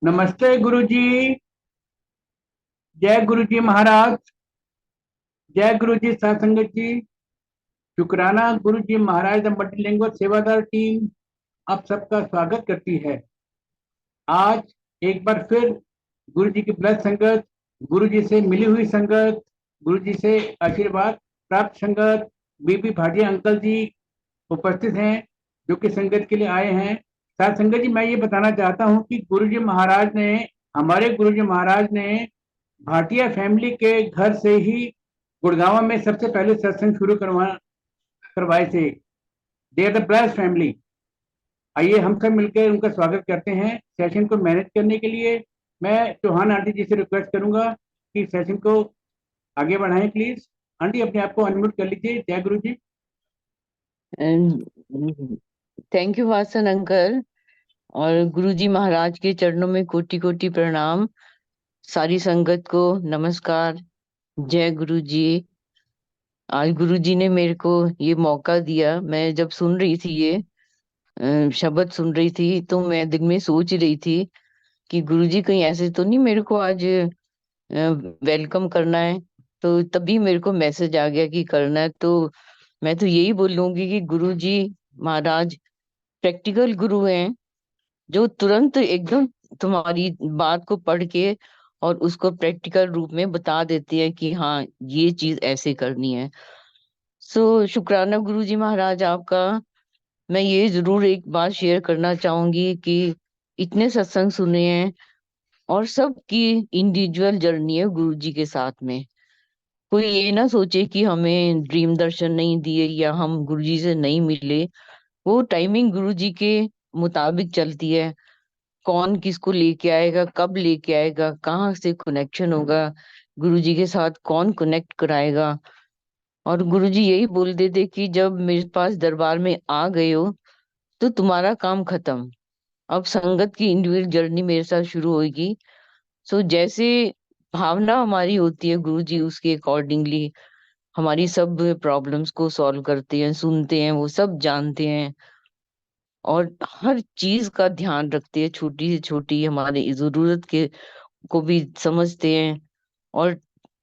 नमस्ते गुरुजी। जय गुरुजी महाराज। जय गुरुजी सत्संगत जी। शुक्राना गुरुजी महाराज द मल्टीलिंगुअल सेवादार टीम आप सबका स्वागत करती है। आज एक बार फिर गुरुजी की ब्लड संगत, गुरुजी से मिली हुई संगत, गुरुजी से आशीर्वाद प्राप्त संगत, बीबी भाटिया अंकल जी उपस्थित हैं जो कि संगत के लिए आए हैं। साथ संगत जी, मैं ये बताना चाहता हूँ कि हमारे गुरुजी महाराज ने भाटिया फैमिली के घर से ही गुड़गांव में सबसे पहले सत्संग शुरू करवाए थे। They are the blessed family. आइए हम सब मिलकर उनका स्वागत करते हैं। सेशन को मैनेज करने के लिए मैं चौहान आंटी जी से रिक्वेस्ट करूंगा कि सेशन को आगे बढ़ाएं प्लीज। आंटी अपने आप को अनम्यूट कर लीजिए। जय गुरु जी। Thank you Vasan uncle. और गुरुजी महाराज के चरणों में कोटि कोटि प्रणाम। सारी संगत को नमस्कार। जय गुरुजी। आज गुरुजी ने मेरे को ये मौका दिया। मैं जब सुन रही थी ये शब्द सुन रही थी, तो मैं दिल में सोच रही थी कि गुरुजी कहीं ऐसे तो नहीं मेरे को आज वेलकम करना है। तो तभी मेरे को मैसेज आ गया कि करना है। तो मैं तो यही बोलूंगी कि गुरुजी महाराज प्रैक्टिकल गुरु हैं, जो तुरंत एकदम तुम्हारी बात को पढ़ के और उसको प्रैक्टिकल रूप में बता देती है कि हाँ, ये चीज ऐसे करनी है। शुक्राना गुरुजी महाराज आपका। मैं ये जरूर एक बात शेयर करना चाहूंगी कि इतने सत्संग सुने हैं और सबकी इंडिविजुअल जर्नी है गुरुजी के साथ में। कोई ये ना सोचे कि हमें ड्रीम दर्शन नहीं दिए या हम गुरुजी से नहीं मिले। वो टाइमिंग गुरुजी के मुताबिक चलती है। कौन किसको लेके आएगा, कब लेके आएगा, कहाँ से कनेक्शन होगा, गुरुजी के साथ कौन कनेक्ट कराएगा। और गुरुजी यही बोल देते कि जब मेरे पास दरबार में आ गए हो तो तुम्हारा काम खत्म। अब संगत की इंडिविजुअल जर्नी मेरे साथ शुरू होगी। जैसे भावना हमारी होती है, गुरुजी उसके अकॉर्डिंगली हमारी सब प्रॉब्लम्स को सॉल्व करते हैं, सुनते हैं, वो सब जानते हैं और हर चीज का ध्यान रखते हैं। छोटी से छोटी हमारी जरूरत के को भी समझते हैं। और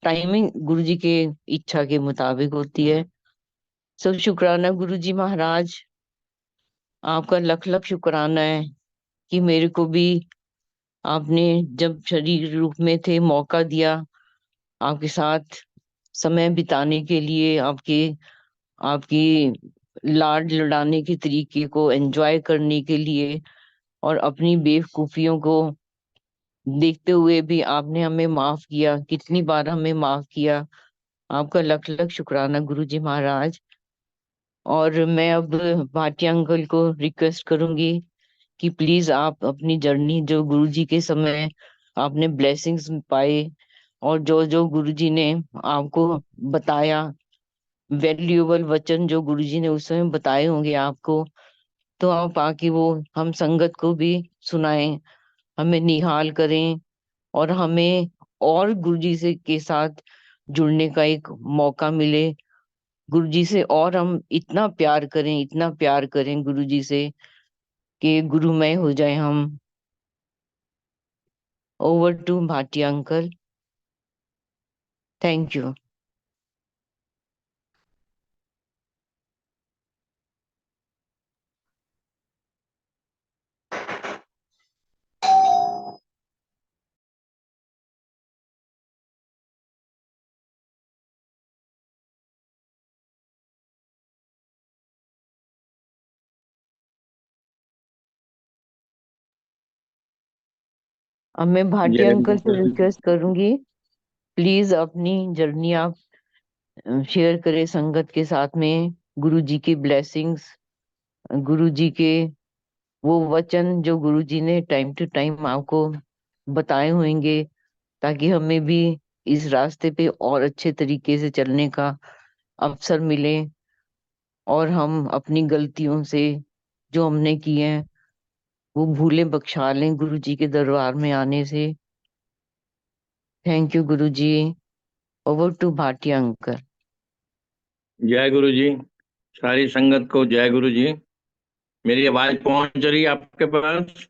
टाइमिंग गुरुजी के इच्छा के मुताबिक होती है। शुक्राना गुरुजी महाराज। आपका लख लख शुक्राना है कि मेरे को भी आपने जब शरीर रूप में थे मौका दिया, आपके साथ समय बिताने के लिए, आपके आपकी लाड लड़ाने के तरीके को एंजॉय करने के लिए, और अपनी बेवकूफियों को देखते हुए भी आपने हमें माफ किया। कितनी बार हमें माफ किया। आपका लख लख शुक्राना गुरुजी महाराज। और मैं अब भाटिया अंकल को रिक्वेस्ट करूंगी कि प्लीज आप अपनी जर्नी जो गुरुजी के समय आपने ब्लेसिंग्स पाए और जो जो गुरुजी ने आपको बताया, वैल्यूएबल वचन जो गुरुजी ने उस समय बताए होंगे आपको, तो आप आके वो हम संगत को भी सुनाएं, हमें निहाल करें और हमें और गुरुजी से के साथ जुड़ने का एक मौका मिले। गुरुजी से और हम इतना प्यार करें, इतना प्यार करें गुरुजी से कि गुरुमय हो जाए हम। Over to Bhatia uncle. Thank you. अब मैं भाटिया जय अंकल से गुरु। रिक्वेस्ट करूंगी, प्लीज अपनी जर्नी आप शेयर करें संगत के साथ में। गुरुजी की ब्लेसिंग्स, गुरुजी के वो वचन जो गुरुजी ने टाइम टू टाइम आपको बताए होंगे, ताकि हमें भी इस रास्ते पे और अच्छे तरीके से चलने का अवसर मिले और हम अपनी गलतियों से जो हमने की हैं वो भूलें बख्शा लें गुरुजी के दरबार में आने से। Thank you Guruji. Over to Bhatia uncle. जय गुरु जी। सारी संगत को जय गुरु जी। मेरी आवाज पहुंच रही है आपके पास?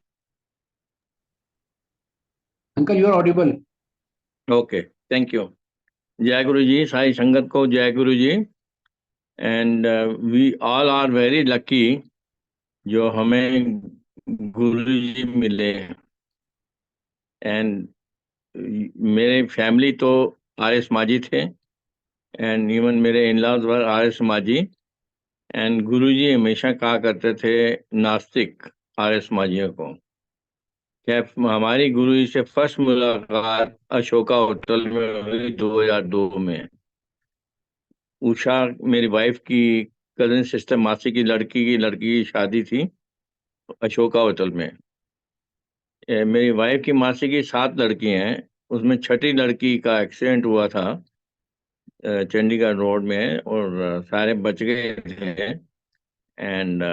Uncle you are audible. Okay, thank you. जय गुरु जी, सारी संगत को जय गुरु जी। And we all are very lucky जो हमें गुरु जी मिले। एंड मेरे फैमिली तो आर एस माझी थे, एंड इवन मेरे in laws were R S Majhi. And Guru ji हमेशा कहा करते थे नास्तिक आर एस माझियों को। क्या हमारी गुरु जी से फर्स्ट मुलाकात अशोका होटल में हुई 2002 में। उषा मेरी वाइफ की कजिन सिस्टर, मासी की लड़की की शादी थी अशोका होटल में। मेरी वाइफ की मासी की 7 लड़की हैं, उसमें छठी लड़की का एक्सीडेंट हुआ था चंडीगढ़ रोड में, और सारे बच गए थे। एंड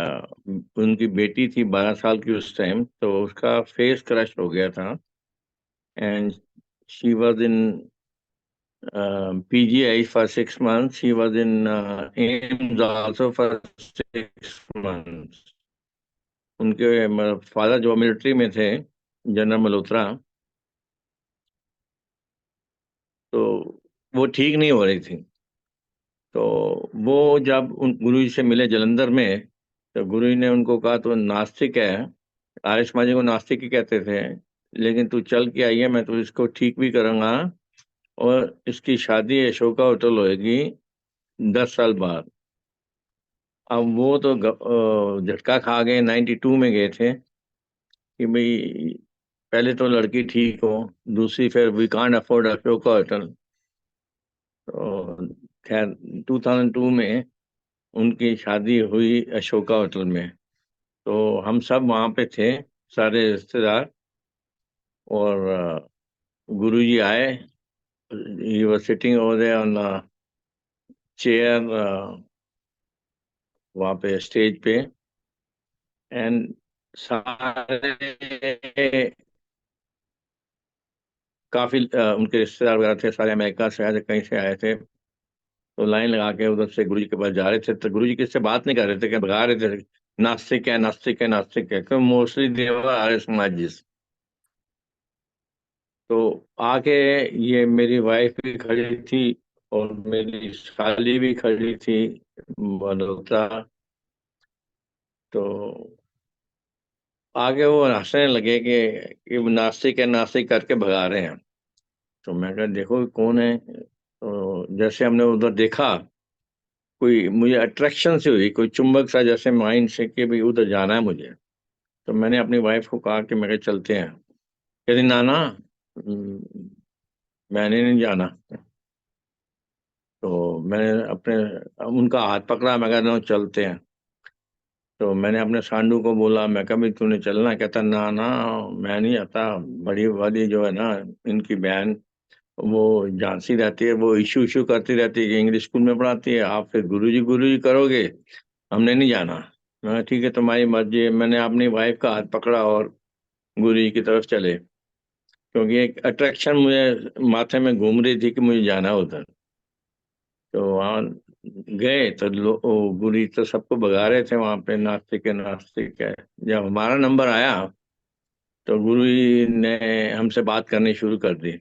उनकी बेटी थी 12 साल की उस टाइम, तो उसका फेस क्रश हो गया था। And she was in PGI for 6 months. He was in AIMS also for 6 months. उनके फादर जो मिलिट्री में थे, जनरल मल्होत्रा, तो वो ठीक नहीं हो रही थी। तो वो जब उन गुरु जी से मिले जलंधर में, तो गुरु जी ने उनको कहा तो नास्तिक है, आर्य समाजी को नास्तिक ही कहते थे, लेकिन तू चल के आई है, मैं तो इसको ठीक भी करूंगा, और इसकी शादी अशोका होटल होएगी 10 साल बाद। अब वो तो झटका खा गए, 92 में गए थे कि भाई पहले तो लड़की ठीक हो, दूसरी फिर we can't afford Ashoka hotel. तो खैर 2002 में उनकी शादी हुई अशोका होटल में। तो हम सब वहाँ पे थे, सारे रिश्तेदार। और गुरु जी आए, he was sitting over there on chair वहाँ पे स्टेज पे। एंड सारे काफी उनके रिश्तेदार वगैरह थे, सारे अमेरिका से आए थे, कहीं से आए थे। तो लाइन लगा के उधर से गुरु जी के पास जा रहे थे, तो गुरु जी किससे बात नहीं कर रहे थे, कि भगा रहे थे नास्तिक है, नास्तिक है, नास्तिक है, क्योंकि मोस्टली देवर आर्य समाज जी। तो आके ये मेरी वाइफ भी खड़ी थी और मेरी साली भी खड़ी थी मल्होत्रा। तो आगे वो हंसने लगे कि नास्तिक है, नास्तिक करके भगा रहे हैं। तो मैं कहा देखो कौन है। तो जैसे हमने उधर देखा, कोई मुझे अट्रैक्शन से हुई, कोई चुंबक सा जैसे माइंड से कि भाई उधर जाना है मुझे। तो मैंने अपनी वाइफ को कहा कि मेरे चलते हैं। कहती ना ना, मैंने नहीं जाना। तो मैंने अपने उनका हाथ पकड़ा, मैं कहा "नो, चलते हैं"। तो मैंने अपने सांडू को बोला, मैं कहा भाई तूने चलना? कहता ना ना, मैं नहीं आता। बड़ी वाली जो है ना, इनकी बहन, वो झांसी रहती है, वो इशू इशू करती रहती है कि इंग्लिश स्कूल में पढ़ाती है, आप फिर गुरु जी करोगे, हमने नहीं जाना। मैं कहा, ठीक है तुम्हारी मर्जी है। मैंने अपनी वाइफ का हाथ पकड़ा और गुरु जी की तरफ चले, क्योंकि एक अट्रैक्शन मुझे माथे में घूम रही थी कि मुझे जाना है उधर। तो वहाँ गए तो गुरु जी तो सबको भगा रहे थे वहां पे, नास्तिक है, नास्तिक है। जब हमारा नंबर आया तो गुरु जी ने हमसे बात करनी शुरू कर दी।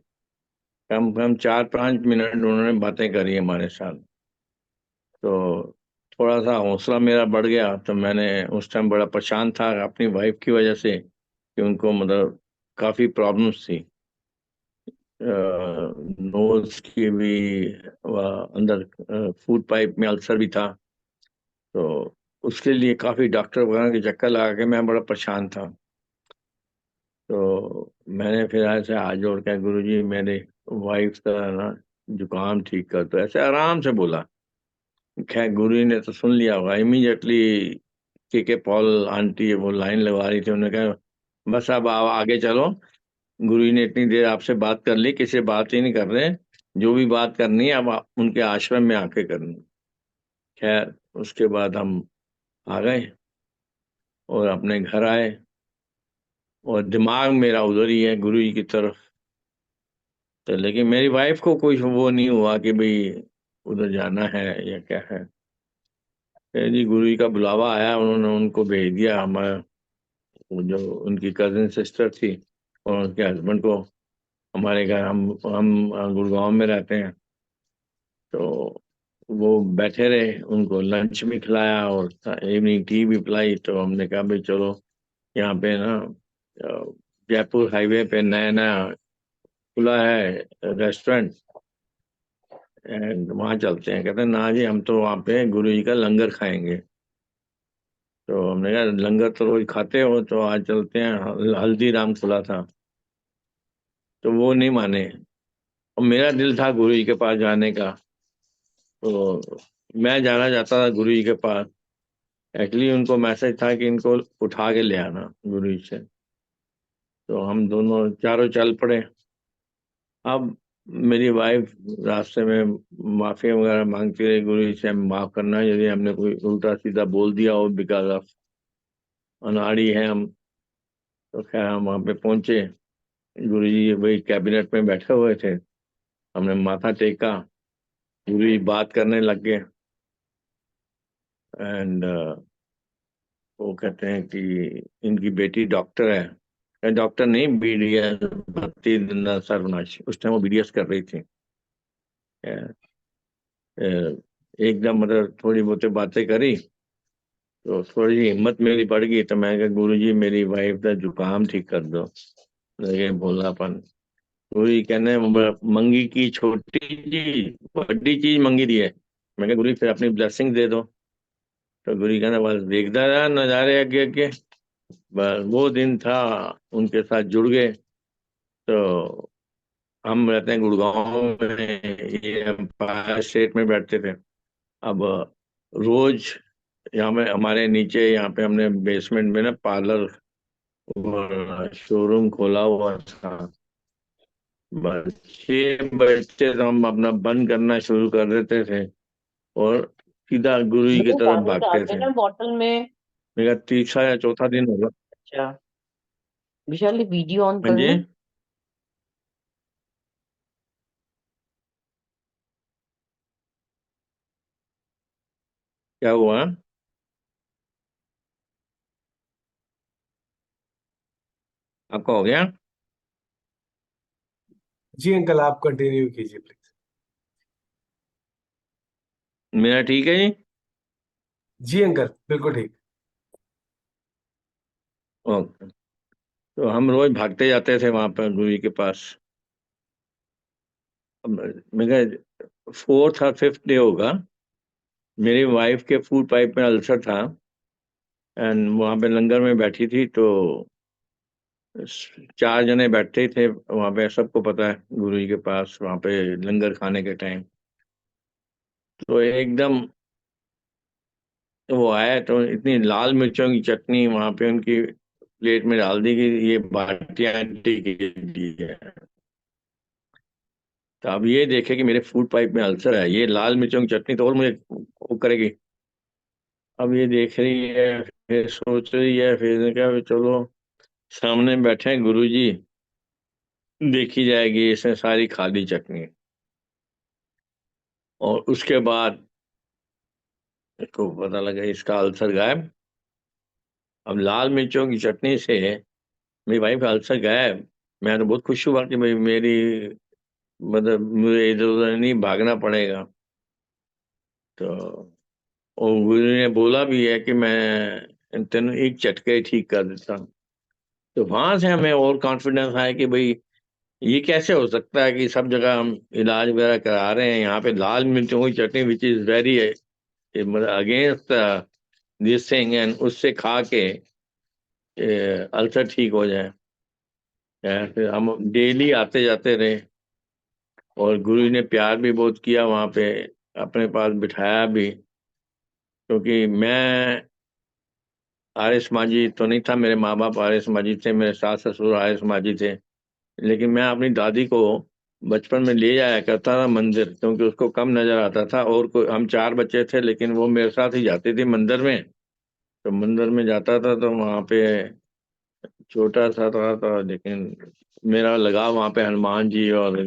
कम कम 4-5 मिनट उन्होंने बातें करी हमारे साथ। तो थोड़ा सा हौसला मेरा बढ़ गया। तो मैंने उस टाइम बड़ा परेशान था अपनी वाइफ की वजह से, कि उनको मतलब काफी प्रॉब्लम्स थी, नोज की भी, अंदर फूड पाइप में अल्सर भी था। तो उसके लिए काफी डॉक्टर वगैरह के चक्कर लगा के मैं बड़ा परेशान था। तो मैंने फिर ऐसे हाथ जोड़ के, गुरु जी मेरे वाइफ का ना जुकाम ठीक कर दो, ऐसे आराम से बोला। खैर गुरु जी ने तो सुन लिया होगा इमीडिएटली। के पॉल आंटी वो लाइन लगवा रही थी, उन्होंने कहा बस अब आप आगे चलो, गुरु जी ने इतनी देर आपसे बात कर ली, किसी से बात ही नहीं कर रहे, जो भी बात करनी है अब उनके आश्रम में आके करनी। खैर उसके बाद हम आ गए और अपने घर आए, और दिमाग मेरा उधर ही है गुरु जी की तरफ। तो लेकिन मेरी वाइफ को कोई वो नहीं हुआ कि भाई उधर जाना है या क्या है। फिर जी गुरु जी का बुलावा आया, उन्होंने उनको भेज दिया, हमारा वो जो उनकी कजिन सिस्टर थी और उनके हस्बैंड को, हमारे घर, हम गुड़गांव में रहते हैं। तो वो बैठे रहे, उनको लंच भी खिलाया और इवनिंग टी भी पिलाई। तो हमने कहा भाई चलो, यहाँ पे ना जयपुर हाईवे पे नया नया खुला है रेस्टोरेंट, एंड वहाँ चलते हैं। कहते हैं ना जी, हम तो वहाँ पे गुरु जी का लंगर खाएंगे। तो हमने कहा लंगर तो रोज खाते हो, तो आज चलते हैं। हल्दीराम खुला था, तो वो नहीं माने। और मेरा दिल था गुरु जी के पास जाने का, तो मैं जाना चाहता था गुरु जी के पास। एक्चुअली उनको मैसेज था कि इनको उठा के ले आना गुरु जी से। तो हम दोनों चारों चल पड़े। अब मेरी वाइफ रास्ते में माफी वगैरह मांगती रही, गुरु जी से हम माफ करना यदि हमने कोई उल्टा सीधा बोल दिया हो, बिकॉज ऑफ अनाड़ी है हम। तो खैर हम वहाँ पे पहुंचे। गुरु जी वही कैबिनेट में बैठे हुए थे। हमने माथा टेका, गुरु जी बात करने लग गए। एंड वो कहते हैं कि इनकी बेटी डॉक्टर है। डॉक्टर नहीं, बीडीएस, भर्ती सर्वनाश, उस टाइम वो बीडीएस कर रही थी। अ, अ, एकदम मतलब थोड़ी बहुत बातें करी, तो थोड़ी सी हिम्मत मेरी बढ़ गई। तो मैं कहा गुरु जी मेरी वाइफ का जुकाम ठीक कर दो। लगे भोलापन। गुरु जी कहने मंगी की छोटी चीज, बड़ी चीज मंगी दी है। मैं कहा गुरु जी फिर अपनी ब्लेसिंग दे दो। तो गुरु जी कहना बस देखता रहा नजारे आगे आगे। बस वो दिन था, उनके साथ जुड़ गए। तो हम रहते हैं गुड़गांव में, ये एम्पायर स्टेट में बैठते थे। अब रोज यहाँ में हमारे नीचे, यहाँ पे हमने बेसमेंट में ना पार्लर और शोरूम खोला हुआ था। बस 6 बजे तो हम अपना बंद करना शुरू कर देते थे और सीधा गुरु जी की वो तरफ पानी भागते डालते हैं थे। ना बॉटल में। मेरा तीसरा या चौथा दिन होगा। अच्छा, विशाल वीडियो ऑन हाँ जी, करना। क्या हुआ? आपका हो गया? जी अंकल, आप कंटिन्यू कीजिए प्लीज। मेरा ठीक है जी। जी अंकल, बिल्कुल ठीक। ओके। तो हम रोज भागते जाते थे वहां पर गुरु जी के पास। अब मेरा 4th और 5th डे होगा। मेरी वाइफ के फूड पाइप में अल्सर था, एंड वहां पे लंगर में बैठी थी। तो 4 जने बैठे थे वहां पे, सबको पता है गुरु जी के पास वहां पे लंगर खाने के टाइम। तो एकदम वो आया, तो इतनी लाल मिर्चों की चटनी वहां पे उनकी प्लेट में डाल दी कि ये भाटिया आंटी के लिए है। तो अब ये देखे कि मेरे फूड पाइप में अल्सर है, ये लाल मिर्चों की चटनी तो और मुझे वो करेगी। अब ये देख रही है, फिर सोच रही है, फिर इसने कहा चलो सामने बैठे हैं गुरु जी, देखी जाएगी इसने सारी खाली चटनी। और उसके बाद इसको पता लगा इसका अल्सर गायब। अब लाल मिर्चों की चटनी से मेरी वाइफ का अल्सर गायब। मैं तो बहुत खुश हुआ कि भाई मेरी, मतलब मुझे इधर उधर नहीं भागना पड़ेगा। तो और गुरु ने बोला भी है कि मैं तेन एक झटके ठीक कर देता हूँ। तो वहां से हमें और कॉन्फिडेंस आया कि भाई ये कैसे हो सकता है कि सब जगह हम इलाज वगैरह करा रहे हैं, यहाँ पे लाल मिर्चों की चटनी विच इज वेरी मतलब अगेंस्ट दिस थिंग, एंड उससे खा के अल्सर ठीक हो जाए। फिर हम डेली आते जाते रहे, और गुरु जी ने प्यार भी बहुत किया वहाँ पे, अपने पास बिठाया भी। क्योंकि मैं आर्य समाजी तो नहीं था, मेरे माँ बाप आर्य समाजी थे, मेरे सास ससुर आर्य समाजी थे। लेकिन मैं अपनी दादी को बचपन में ले जाया करता था मंदिर, क्योंकि उसको कम नजर आता था। और कोई, हम 4 बच्चे थे, लेकिन वो मेरे साथ ही जाती थी मंदिर में। तो मंदिर में जाता था तो वहाँ पे छोटा सा था, लेकिन मेरा लगाव वहाँ पे हनुमान जी और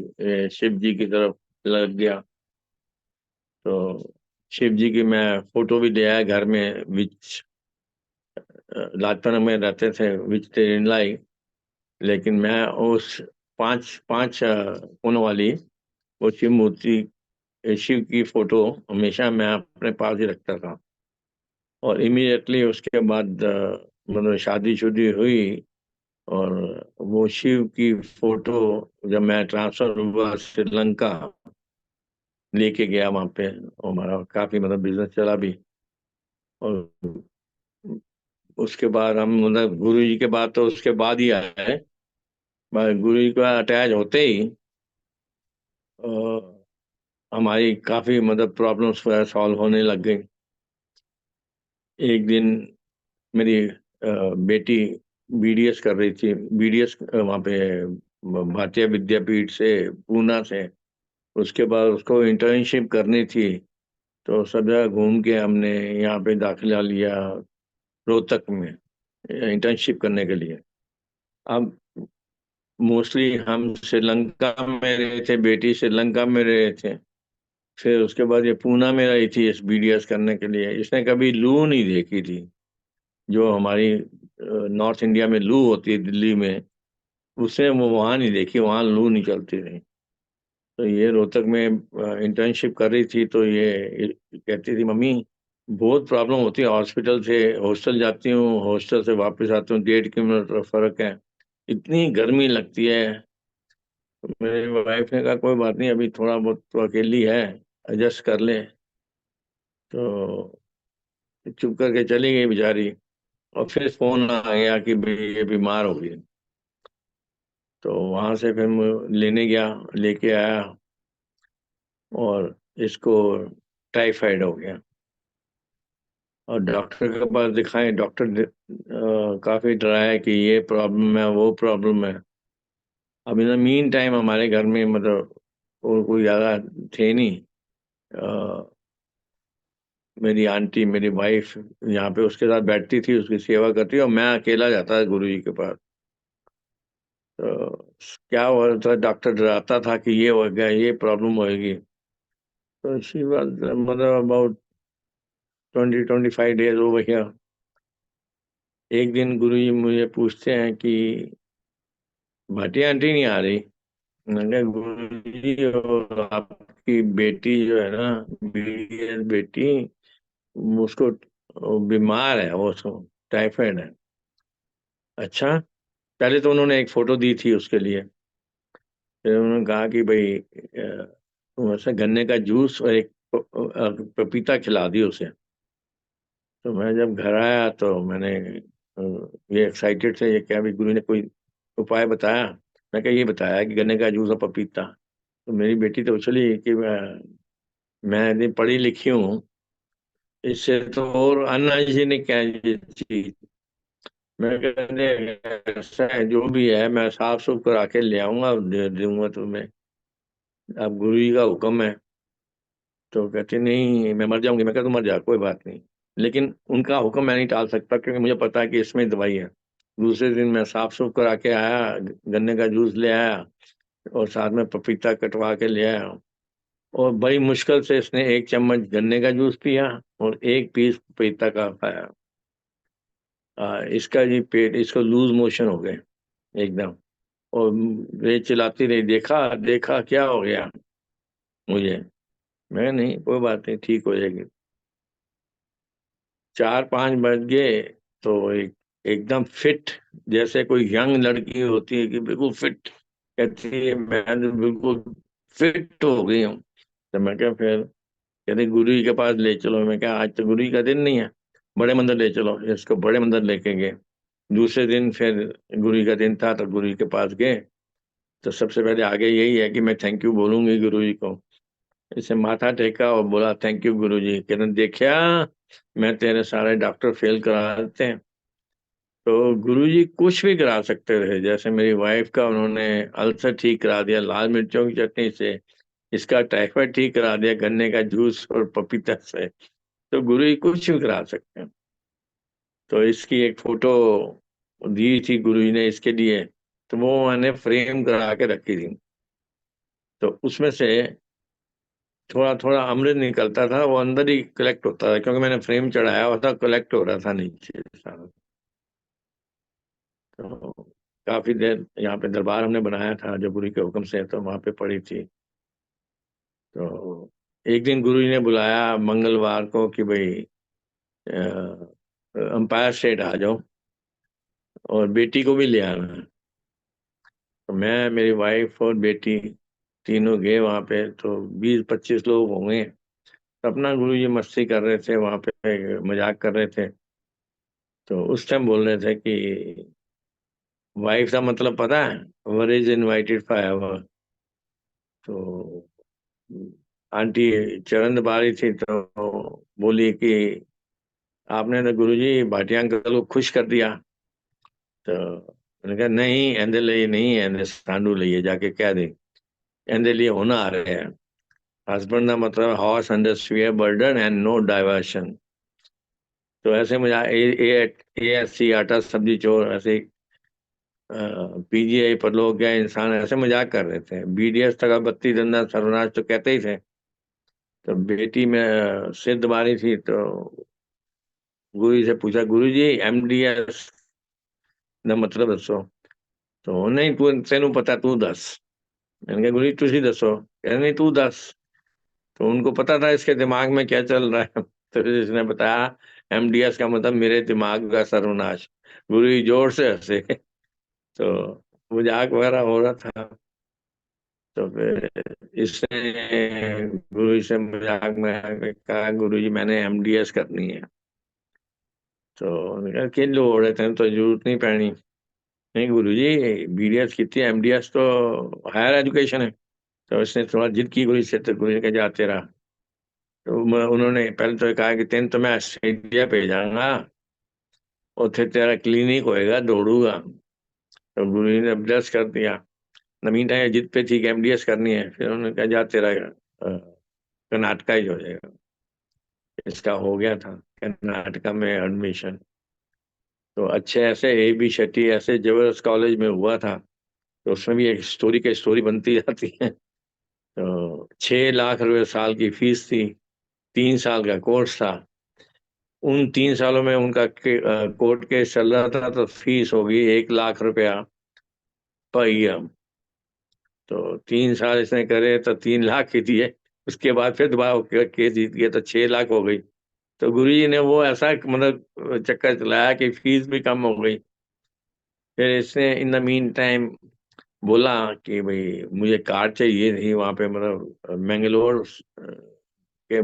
शिव जी की तरफ लग गया। तो शिव जी की मैं फोटो भी ले आया घर में, विच लाजपत में रहते थे, विच दे इन लाई। लेकिन मैं उस पांच पांच कोनों वाली वो शिव मूर्ति, शिव की फोटो हमेशा मैं अपने पास ही रखता था। और इमीडिएटली उसके बाद मतलब शादी शुदी हुई, और वो शिव की फोटो जब मैं ट्रांसफर हुआ श्रीलंका, लेके गया वहां पे, और हमारा काफी मतलब बिजनेस चला भी। और उसके बाद हम मतलब गुरु जी के बाद तो उसके बाद ही आए, गुरु जी का अटैच होते ही हमारी काफी मतलब प्रॉब्लम्स सॉल्व होने लग गई। एक दिन मेरी बेटी बीडीएस कर रही थी, बीडीएस वहाँ पे भारतीय विद्यापीठ से, पूना से। उसके बाद उसको इंटर्नशिप करनी थी, तो सब जगह घूम के हमने यहाँ पे दाखिला लिया रोहतक में इंटर्नशिप करने के लिए। अब मोस्टली हम श्रीलंका में रहे थे, बेटी श्रीलंका में रहे थे। फिर उसके बाद ये पूना में रही थी इस बीडीएस करने के लिए। इसने कभी लू नहीं देखी थी, जो हमारी नॉर्थ इंडिया में लू होती है दिल्ली में, उसने वो वहाँ नहीं देखी, वहाँ लू नहीं चलती थी। तो ये रोहतक में इंटर्नशिप कर रही थी, तो ये कहती थी मम्मी बहुत प्रॉब्लम होती है, हॉस्पिटल से हॉस्टल जाती हूँ, हॉस्टल से वापस आती हूँ, 1.5 किलोमीटर फर्क है, इतनी गर्मी लगती है। तो मेरी वाइफ ने कहा कोई बात नहीं, अभी थोड़ा बहुत तो अकेली है, एडजस्ट कर ले। तो चुप करके चली गई बेचारी। और फिर फोन आ गया कि भाई ये बीमार हो गई। तो वहां से फिर मैं लेने गया, लेके आया, और इसको टाइफाइड हो गया। और डॉक्टर के पास दिखाए, डॉक्टर काफी डराया कि ये प्रॉब्लम है, वो प्रॉब्लम है। अब इन द मीन टाइम हमारे घर में मतलब और कोई ज्यादा थे नहीं। अ, मेरी आंटी, मेरी वाइफ यहाँ पे उसके साथ बैठती थी, उसकी सेवा करती, और मैं अकेला जाता गुरु जी के पास। तो क्या हो रहा था, डॉक्टर डराता था कि ये हो गया, ये प्रॉब्लम होगी। तो शी वाज मतलब अबाउट 20-25 डेज over here। एक दिन गुरु जी मुझे पूछते हैं कि भाटिया आंटी नहीं आ रही। मैंने कहा गुरु जी और आपकी बेटी जो है ना, बीडीएस बेटी, उसको वो बीमार है, वो उसको टाइफाइड है। अच्छा। पहले तो उन्होंने एक फोटो दी थी उसके लिए, फिर उन्होंने कहा कि भाई वैसे गन्ने का जूस और एक पपीता खिला दी उसे। तो मैं जब घर आया तो मैंने ये एक्साइटेड थे, ये क्या भी गुरु ने कोई उपाय बताया। मैं क्या, ये बताया कि गन्ने का जूस और पपीता। तो मेरी बेटी तो उछली कि मैं इतनी पढ़ी लिखी हूँ, इससे तो और अनहाइजीनिक है ये चीज। मैं कहते ऐसा है, जो भी है मैं साफ सुफ करा के ले आऊंगा, दे दूंगा तुम्हें, अब गुरु जी का हुक्म है। तो कहते नहीं मैं मर जाऊंगी। मैं कहता तू मर जा, कोई बात नहीं, लेकिन उनका हुक्म मैं नहीं टाल सकता, क्योंकि मुझे पता है कि इसमें दवाई है। दूसरे दिन मैं साफ सुफ करा के आया, गन्ने का जूस ले आया, और साथ में पपीता कटवा के ले आया। और बड़ी मुश्किल से इसने 1 चम्मच गन्ने का जूस पिया और 1 पीस पपीता का खाया। इसका जी पेट, इसको लूज मोशन हो गए एकदम। और ये चिल्लाती रही, देखा देखा क्या हो गया मुझे। मैं नहीं, कोई बात नहीं, ठीक हो जाएगी। 4-5 बज गए, तो एकदम फिट, जैसे कोई यंग लड़की होती है कि बिल्कुल फिट, कहती है मैं तो बिल्कुल फिट हो गई हूँ। तो मैं क्या, फिर कहते गुरु जी के पास ले चलो। मैं क्या, आज तो गुरु जी का दिन नहीं है, बड़े मंदिर ले चलो। इसको बड़े मंदिर लेके गए। दूसरे दिन फिर गुरु जी का दिन था, तो गुरु जी के पास गए। तो सबसे पहले आगे यही है कि मैं थैंक यू बोलूंगी गुरु जी को। इसे माथा टेका और बोला थैंक यू गुरु जी। कहते देखा, मैं तेरे सारे डॉक्टर फेल करा देते हैं। तो गुरुजी कुछ भी करा सकते थे। जैसे मेरी वाइफ का उन्होंने अल्सर ठीक करा दिया लाल मिर्चों की चटनी से, इसका टाइफाइड ठीक करा दिया गन्ने का जूस और पपीता से। तो गुरुजी कुछ भी करा सकते हैं। तो इसकी एक फोटो दी थी गुरुजी ने इसके लिए, तो वो मैंने फ्रेम करा के रखी थी। तो उसमें से थोड़ा थोड़ा अमृत निकलता था, वो अंदर ही कलेक्ट होता था, क्योंकि मैंने फ्रेम चढ़ाया हुआ था, कलेक्ट हो रहा था नीचे सारा। तो काफी देर यहाँ पे दरबार हमने बनाया था जो गुरु के हुक्म से, तो वहां पे पड़ी थी। तो एक दिन गुरु जी ने बुलाया मंगलवार को कि भाई अंपायर स्टेट आ जाओ और बेटी को भी ले आना। तो मैं, मेरी वाइफ और बेटी तीनों गए वहां पे। तो 20-25 लोग होंगे। तो अपना गुरु जी मस्ती कर रहे थे वहां पे, मजाक कर रहे थे। तो उस टाइम बोल रहे थे कि वाइफ का मतलब पता है, वर इज इनवाइटेड फॉर एवर। तो आंटी चरण दबा रही थी, तो बोली कि आपने तो गुरुजी भाटिया अंकल को खुश कर दिया। तो मैंने कहा नहीं, एंदे लिए नहीं, एंदे सांडू लिए जाके कह दे, एंदे लिए होना आ रहे हैं। हस्बैंड का मतलब horse under sphere burden and no diversion. तो ऐसे मुझे ASC आटा सब्जी चोर, ऐसे PGI पर लोग क्या इंसान ऐसे मजाक कर रहे थे। BDS तक बत्ती धंधा सर्वनाश तो कहते ही थे। तो बेटी में सिर दबा रही थी, तो गुरु जी से पूछा, गुरु जी MDS ਦਾ ਮਤਲਬ ਦੱਸੋ। तो नहीं, तू तेनू पता, तू दस। मैंने कहा गुरु जी तुसी दसो। कहते नहीं, तू दस। तो उनको पता था इसके दिमाग में क्या चल रहा है। तो फिर इसने बताया MDS का मतलब मेरे दिमाग का सर्वनाश। गुरु जी जोर से हंसे। तो मजाक वगैरह हो रहा था। तो फिर इसने गुरु जी से मजाक में कहा, गुरु जी मैंने MDS करनी है। तो उन्होंने कहा कि लोड़ है, तेन तो जरूरत नहीं पैनी। नहीं गुरु जी, BDS की थी, MDS तो हायर एजुकेशन है। तो इसने थोड़ा जिद की गुरु से, तो गुरु जी ने कहा जा तेरा। तो उन्होंने पहले तो कहा कि तेन तो मैं ऑस्ट्रेलिया भेजांगा, उत्थे तेरा क्लिनिक होएगा, दौड़ूगा। तो गुरु जी ने ब्लेस कर दिया। नवीन टाइम जिद पे थी कि MDS करनी है। फिर उन्होंने कहा जा तेरा कर्नाटका ही हो जाएगा। इसका हो गया था कर्नाटका में एडमिशन। तो अच्छे ऐसे AB शेट्टी ऐसे जबरदस्त कॉलेज में हुआ था। तो उसमें भी एक स्टोरी के स्टोरी बनती जाती है। तो 6 लाख रुपए साल की फीस थी, 3 साल का कोर्स था। उन 3 सालों में उनका कोर्ट केस चल रहा था, तो फीस होगी 1 लाख रुपया पर ईयर। तो 3 साल इसने करे तो 3 लाख ही दिए। उसके बाद फिर दोबारा केस जीत गया तो 6 लाख हो गई। तो गुरु जी ने वो ऐसा मतलब चक्कर चलाया कि फीस भी कम हो गई। फिर इसने इन द मीन टाइम बोला कि भाई मुझे कार चाहिए थी वहां पे, मतलब मैंगलोर के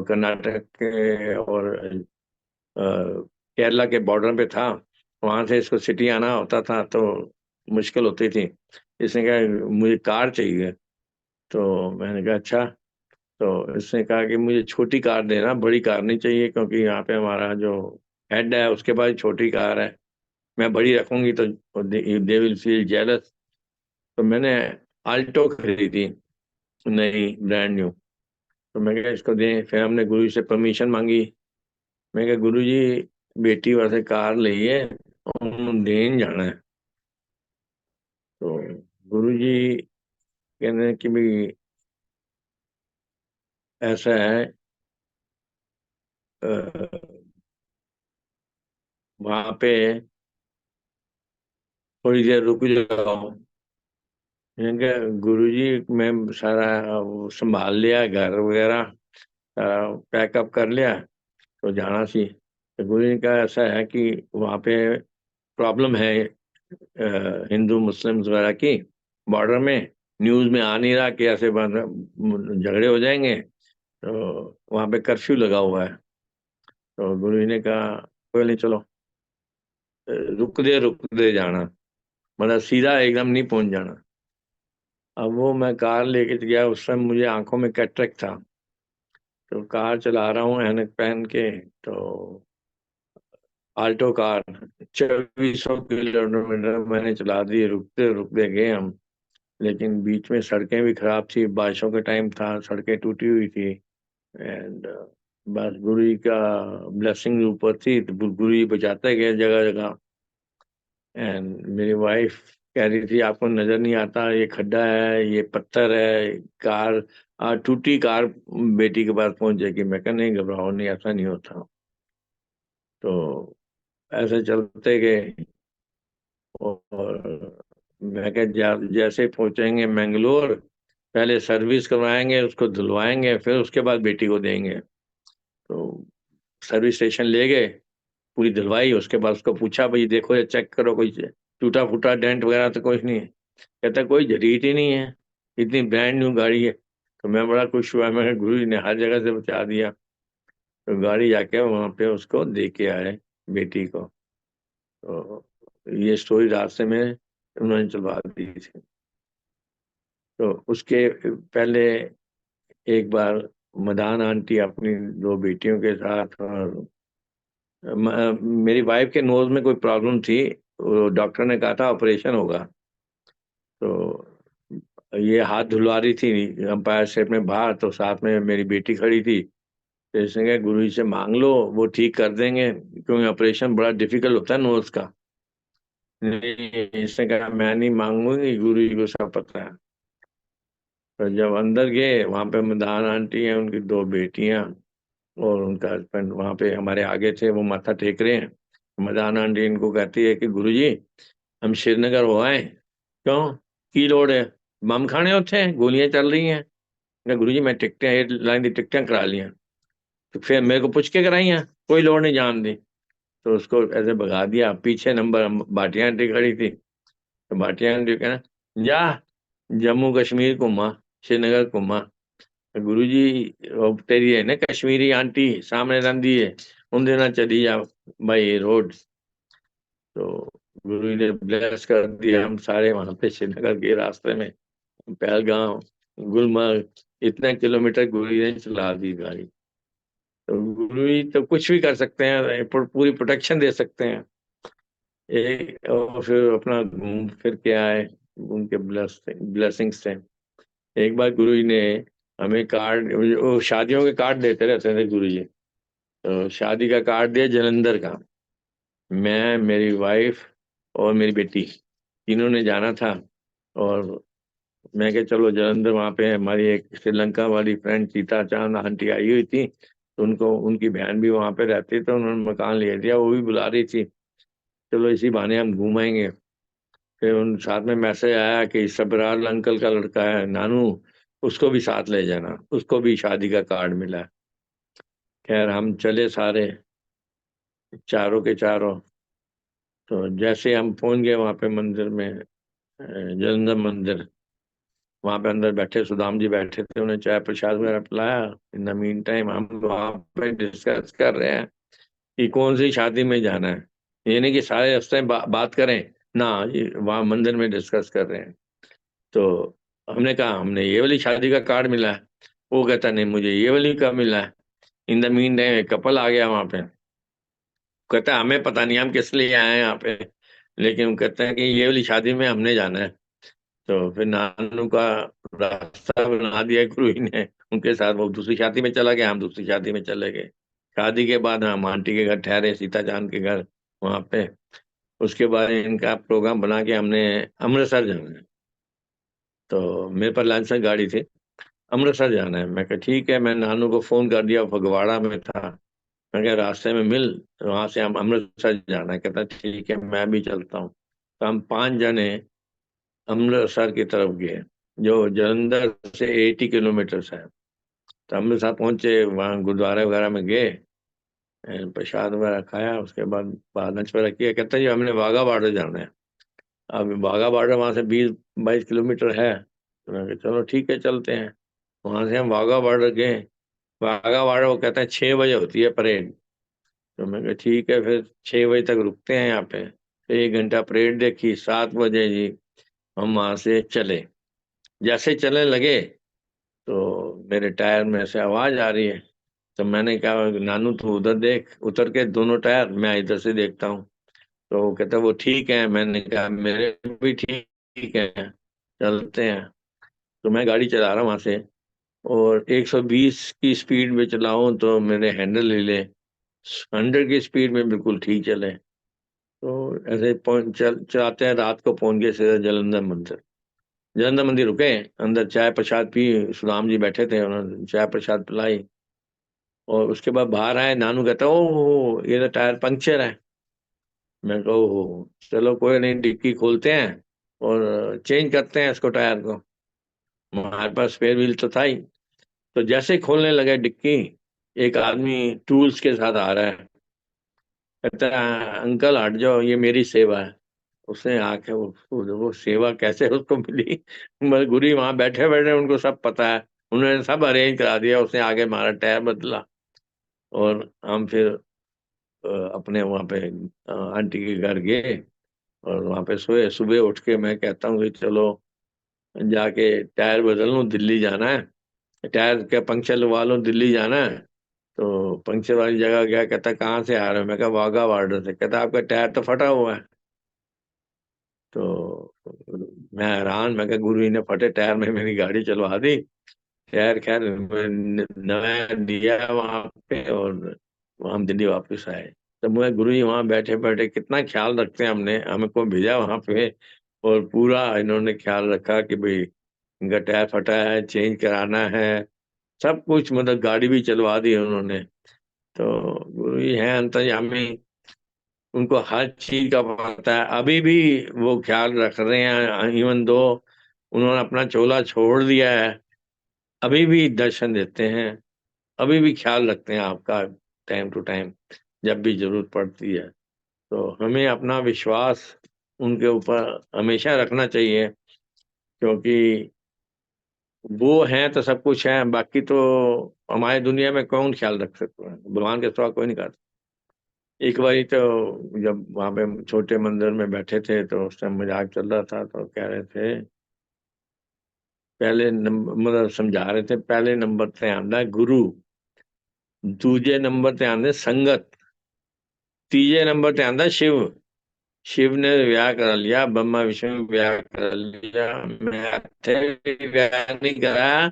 कर्नाटक के और केरला के बॉर्डर पे था। वहां से इसको सिटी आना होता था तो मुश्किल होती थी। इसने कहा मुझे कार चाहिए। तो मैंने कहा अच्छा। तो इसने कहा कि मुझे छोटी कार देना, बड़ी कार नहीं चाहिए, क्योंकि यहाँ पे हमारा जो हेड है उसके पास छोटी कार है, मैं बड़ी रखूंगी तो दे विल फील जेलस। तो मैंने आल्टो खरीदी, नई ब्रांड न्यू। तो मैं कहा इसको दें। फिर हमने गुरु जी से परमिशन मांगी। मैं कहा गुरु जी बेटी वास्ते कार लईए, उन्होंने देन जाना है। तो गुरु जी कहते कि भाई ऐसा है, वहां पे थोड़ी देर रुक जाओ। मैंने कहा गुरु जी मैं सारा वो संभाल लिया, घर वगैरह सारा पैकअप कर लिया, तो जाना सी। तो गुरु जी ने कहा ऐसा है कि वहाँ पे प्रॉब्लम है हिंदू मुस्लिम्स वगैरह की बॉर्डर में। न्यूज में आ नहीं रहा कि ऐसे झगड़े हो जाएंगे, तो वहाँ पे कर्फ्यू लगा हुआ है। तो गुरु जी ने कहा कोई नहीं, चलो रुक दे जाना, मतलब सीधा एकदम नहीं पहुंच जाना। अब वो मैं कार लेके गया, उस समय मुझे आंखों में कैटरेक्ट था। तो कार चला रहा हूँ ऐनक पहन के, तो आल्टो कार 2400 किलोमीटर मैंने चला दी, रुकते रुकते गए हम। लेकिन बीच में सड़कें भी खराब थी, बारिशों का टाइम था, सड़कें टूटी हुई थी। एंड बस गुरु जी का ब्लेसिंग ऊपर थी, तो गुरु जी बचाते गए जगह जगह। एंड मेरी वाइफ कह रही थी आपको नजर नहीं आता, ये खड्डा है, ये पत्थर है, कार टूटी कार बेटी के पास पहुंच जाएगी। मैं कहा नहीं घबराओ, नहीं ऐसा नहीं होता। तो ऐसे चलते गए। और मैं क्या जैसे पहुंचेंगे मैंगलोर, पहले सर्विस करवाएंगे, उसको धुलवाएंगे, फिर उसके बाद बेटी को देंगे। तो सर्विस स्टेशन ले गए, पूरी धुलवाई, उसके बाद उसको पूछा भाई देखो ये चेक करो, कोई टूटा फूटा डेंट वगैरह तो कुछ नहीं है। कहता कोई जरीट ही नहीं है, इतनी ब्रांड न्यू गाड़ी है। तो मैं बड़ा खुश हुआ, मैं गुरु जी ने हर जगह से बचा दिया। तो गाड़ी जाके वहां पे उसको दे के आए, बेटी को। तो ये स्टोरी रास्ते में उन्होंने चलवा दी थी। तो उसके पहले एक बार मदान आंटी अपनी दो बेटियों के साथ, और मेरी वाइफ के नोज में कोई प्रॉब्लम थी, वो डॉक्टर ने कहा था ऑपरेशन होगा। तो ये हाथ धुलवा रही थी अंपायर स्टेट में बाहर, तो साथ में मेरी बेटी खड़ी थी। तो इसने कहा गुरु जी से मांग लो, वो ठीक कर देंगे, क्योंकि ऑपरेशन बड़ा डिफिकल्ट होता है नोज का। नहीं, इसने कहा मैं नहीं मांगूंगी, गुरु जी को सब पता है। तो जब अंदर गए, वहां पे मदान आंटी हैं, उनकी दो बेटियां और उनका हस्बैंड वहां पे हमारे आगे थे, वो माथा टेक रहे हैं। मदान आंटी इनको कहती है कि गुरु जी हम श्रीनगर हो आए। क्यों, की लोड़ है? बम खाने होते हैं, गोलियां चल रही हैं। गुरु जी मैं टिकटें एयरलाइन की टिकटें करा ली हैं। तो फिर मेरे को पूछ के कराई हैं, कोई लोड़ नहीं जान दी। तो उसको ऐसे भगा दिया। पीछे नंबर भाटिया आंटी खड़ी थी, तो भाटिया आंटी कहना जा जम्मू कश्मीर घुमा, श्रीनगर घुमा। गुरु जी वो तेरी है ना कश्मीरी आंटी सामने रंधी है, उनके ना चली जा भाई रोड। तो गुरु जी ने ब्लेस कर दिया। हम सारे वहां पे श्रीनगर के रास्ते में, पहलगांव, गुलमर्ग, इतने किलोमीटर गुरु जी ने चला दी गाड़ी। तो गुरु जी तो कुछ भी कर सकते हैं, पूरी प्रोटेक्शन दे सकते हैं। एक और फिर अपना घूम फिर के आए उनके ब्लेसिंग से। एक बार गुरु जी ने हमें कार्ड, वो शादियों के कार्ड देते रहते थे गुरु जी। तो शादी का कार्ड दिया जलंधर का। मैं, मेरी वाइफ और मेरी बेटी, तीनों ने जाना था। और मैं क्या चलो जलंधर, वहाँ पे हमारी एक श्रीलंका वाली फ्रेंड सीता चांद आंटी आई हुई थी, तो उनको, उनकी बहन भी वहाँ पे रहती, तो उन्होंने मकान ले दिया, वो भी बुला रही थी। चलो इसी बहाने हम घूमेंगे। फिर उन साथ में मैसेज आया कि सबरार अंकल का लड़का है नानू, उसको भी साथ ले जाना, उसको भी शादी का कार्ड मिला। खैर हम चले सारे, चारों के चारों। तो जैसे हम पहुंच गए वहाँ पे मंदिर में, जलंधर मंदिर, वहां पे अंदर बैठे सुदाम जी बैठे थे, उन्हें चाय प्रसाद वगैरह पिलाया। इन द मीन टाइम हम वहां पे डिस्कस कर रहे हैं कि कौन सी शादी में जाना है। ये नहीं कि सारे रास्ते में बात करें ना, ये वहां मंदिर में डिस्कस कर रहे हैं। तो हमने कहा हमने ये वाली शादी का कार्ड मिला है। वो कहता नहीं मुझे ये वाली का मिला है। इन द मीन टाइम एक कपल आ गया वहां पे, कहता है हमें पता नहीं हम किस लिए आए हैं यहाँ पे, लेकिन वो कहते हैं कि ये वाली शादी में हमने जाना है। तो फिर नानू का रास्ता बना दिया गुरु जी ने उनके साथ। वो दूसरी शादी में चला गया, हम दूसरी शादी में चले गए। शादी के बाद हम आंटी के घर ठहरे, सीता चांद के घर वहां पे। उसके बाद इनका प्रोग्राम बना के हमने अमृतसर जाना है। तो मेरे पास लाइसेंस गाड़ी थी, अमृतसर जाना है। मैं कहा ठीक है, मैं नानू को फोन कर दिया, फगवाड़ा में था। मैं कहा रास्ते में मिल, वहां से हम अमृतसर जाना है। कहता ठीक है मैं भी चलता हूँ। तो हम 5 जने अमृतसर की तरफ गए, जो जलंधर से 80 किलोमीटर है। तो अमृतसर पहुंचे, वहाँ गुरुद्वारे वगैरह में गए, प्रसाद वगैरह खाया। उसके बाद लंच वगैरह किया। कहता जी हमने वाघा बॉर्डर जाना है। अब वाघा बॉर्डर वहाँ से 20-22 किलोमीटर है। तो मैं कहा चलो ठीक है चलते हैं। वहां से हम वाघा बॉर्डर गए। वाघा बॉर्डर वो कहता है 6 बजे होती है परेड। तो मैं कहा ठीक है, फिर 6 बजे तक रुकते हैं यहाँ पे। फिर 1 घंटा परेड देखी, 7 बजे जी हम वहां से चले। जैसे चलने लगे तो मेरे टायर में से आवाज आ रही है। तो मैंने कहा नानू तू उधर देख, उतर के दोनों टायर, मैं इधर से देखता हूँ। तो वो कहता वो ठीक है। मैंने कहा मेरे भी ठीक है, चलते हैं। तो मैं गाड़ी चला रहा हूँ वहां से, और 120 की स्पीड में चलाऊं तो मेरे हैंडल हिले, 100 की स्पीड में बिल्कुल ठीक चले। तो ऐसे चलाते हैं, रात को पहुंच गए सीधा जलंधर मंदिर। जलंधर मंदिर रुके, अंदर चाय प्रसाद पी, सुदाम जी बैठे थे, उन्होंने चाय प्रसाद पिलाई। और उसके बाद बाहर आए, नानू कहता ओ ये तो टायर पंक्चर है। मैं कहो चलो कोई नहीं, डिक्की खोलते हैं और चेंज करते हैं इसको, टायर को। हमारे पास स्पेयर व्हील तो था ही। तो जैसे ही खोलने लगे डिक्की, एक आदमी टूल्स के साथ आ रहा है। कहता है अंकल हट जाओ, ये मेरी सेवा है। उसने आके वो सेवा कैसे उसको मिली, मगर गुरी वहां बैठे बैठे उनको सब पता है। उन्होंने सब अरेंज करा दिया। उसने आगे हमारा टायर बदला और हम फिर अपने वहां पे आंटी के घर गए और वहां पे सोए। सुबह उठ के मैं कहता हूँ कि चलो जाके टायर बदल लूं, दिल्ली जाना है, टायर के पंक्चर लगा लूं, दिल्ली जाना है। तो पंक्चर वाली जगह गया। कहता कहाँ से आ रहे हो? मैं कहा वाघा बॉर्डर से। कहता आपका टायर तो फटा हुआ है। तो मैं हैरान, मैं कहा गुरु जी ने फटे टायर में मेरी गाड़ी चलवा दी। खैर खैर नया दिया वहां पे और हम दिल्ली वापस आए। तो मुझे गुरु जी वहां बैठे बैठे कितना ख्याल रखते हैं, हमने हमें को भेजा वहां पे और पूरा इन्होंने ख्याल रखा कि भाई इनका टायर फटा है, चेंज कराना है, सब कुछ, मतलब गाड़ी भी चलवा दी उन्होंने। तो गुरु जी हैं अंतर्यामी, उनको हर चीज का पता है। अभी भी वो ख्याल रख रहे हैं, इवन दो उन्होंने अपना चोला छोड़ दिया है, अभी भी दर्शन देते हैं, अभी भी ख्याल रखते हैं आपका टाइम टू टाइम, जब भी जरूरत पड़ती है। तो हमें अपना विश्वास उनके ऊपर हमेशा रखना चाहिए, क्योंकि वो हैं तो सब कुछ है, बाकी तो हमारी दुनिया में कौन ख्याल रख सकता है, भगवान के सिवा कोई नहीं कर। एक बारी तो जब वहां पे छोटे मंदिर में बैठे थे तो उस टाइम मजाक चल रहा था, तो कह रहे थे पहले नंबर, मतलब समझा रहे थे पहले नंबर पे आंदा है गुरु, दूजे नंबर ते आंदे संगत, तीजे नंबर ते आंदा शिव। शिव ने विआह करा लिया, ब्रह्मा विष्णु ने विआह कर लिया, मैं इत्थे भी विआह नहीं कराया,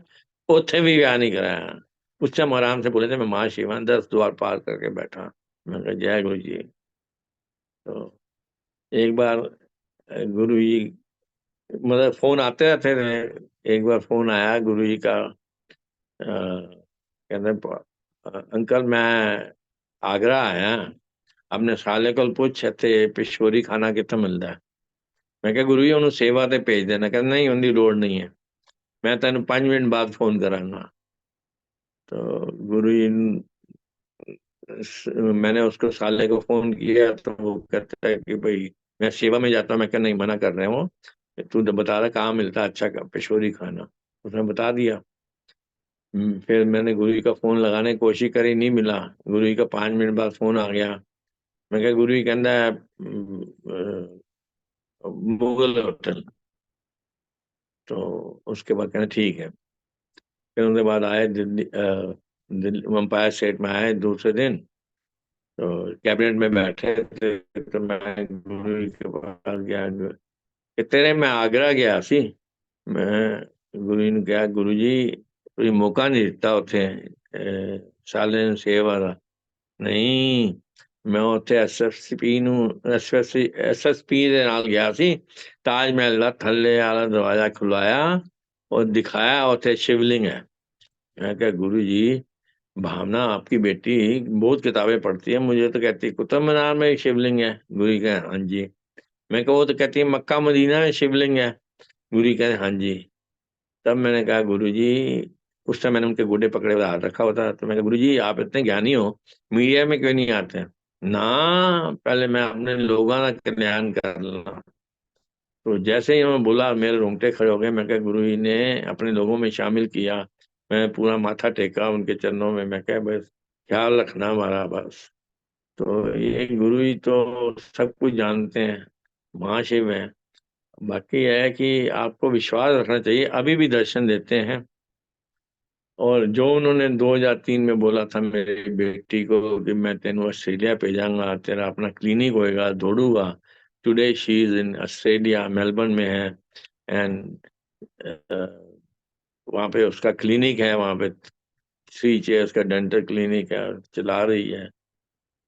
उथे भी विआह नहीं कराया। उस टाइम आराम से बोले थे मैं माँ शिवा 10 द्वार पार करके बैठा। मैं कहा जय गुरु जी। तो एक बार गुरु जी, मतलब फोन आते रहते थे। एक बार फोन आया गुरु जी का, कहते अंकल मैं आगरा आया, अपने साले को पूछ ਇੱਥੇ ਪਿਸ਼ੋਰੀ ਖਾਣਾ ਕਿੱਥੋਂ ਮਿਲਦਾ ਹੈ। ਮੈਂ ਕਿਹਾ ਗੁਰੂ ਜੀ ਉਹਨੂੰ ਸੇਵਾ ਤੇ ਭੇਜ ਦੇਣਾ। ਕਹਿੰਦਾ नहीं ਉਹਦੀ ਲੋੜ नहीं है, मैं तेन 5 मिनट बाद फोन करांगा। तो गुरु जी मैंने उसको साले को फोन किया तो वो कहता है कि भाई मैं सेवा में जाता हूँ। मैं क्या नहीं मना कर रहे हो, तू तो बता रहा कहाँ मिलता है अच्छा पिशोरी खाना। उसने बता दिया। फिर मैंने गुरु जी का फोन लगाने की कोशिश करी, नहीं मिला। गुरु जी का 5 मिनट बाद फोन आ गया। मैं क्या गुरु जी कहता है मुगल होटल। तो उसके बाद कहना ठीक है। फिर उसके बाद आए दिल्ली, दिल्ली एम्पायर स्टेट में आए दूसरे दिन। तो कैबिनेट में बैठे थे तो मैं गुरु जी के पास गया कि तेरे मैं आगरा गया सी। मैं गुरु जी ने कहा गुरु जी कोई मौका नहीं दिता उथे साले ਨੂੰ ਸੇਵਾ ਦਾ। ਨਹੀਂ, ਮੈਂ ਉੱਥੇ ਐਸਐਸਪੀ ਨੂੰ ਐਸਐਸਪੀ ਦੇ ਨਾਲ ਗਿਆ ਸੀ। ਤਾਜ ਮਹਿਲ ਦਾ ਥੱਲੇ ਵਾਲਾ ਦਰਵਾਜ਼ਾ ਖੁਲਾਇਆ और दिखाया ਉੱਥੇ शिवलिंग है। मैं क्या गुरु जी भावना आपकी बेटी बहुत किताबें पढ़ती है, मुझे तो कहती है कुतुब मीनार में शिवलिंग है। गुरु जी कहे हाँ जी। मैं कहा वो तो कहती है मक्का मदीना में शिवलिंग है। गुरु जी कहे हाँ जी। तब मैंने कहा गुरु जी, उस टाइम मैंने उनके गोडे पकड़े हुए हाथ रखा होता। तो मैं कहा गुरु जी आप इतने ज्ञानी हो, मीडिया में क्यों नहीं आते? ना, पहले मैं अपने लोगों का कल्याण कर ला। तो जैसे ही उन्होंने बोला मेरे रोंगटे खड़े हो गए। मैं कहा गुरु जी ने अपने लोगों में शामिल किया। मैं पूरा माथा टेका उनके चरणों में। मैं कहा बस ख्याल रखना हमारा बस। तो ये गुरु जी तो सब कुछ जानते हैं, महाशिव है। बाकी यह है कि आपको विश्वास रखना चाहिए, अभी भी दर्शन देते हैं। और जो उन्होंने 2003 में बोला था मेरी बेटी को कि मैं तेन ऑस्ट्रेलिया भेजांगा, तेरा अपना क्लिनिक होएगा, दौड़ूगा। Today she is in Australia, Melbourne में है। एंड वहाँ पे उसका क्लिनिक है, वहाँ पे 3 चेयर्स का डेंटल क्लिनिक है, चला रही है।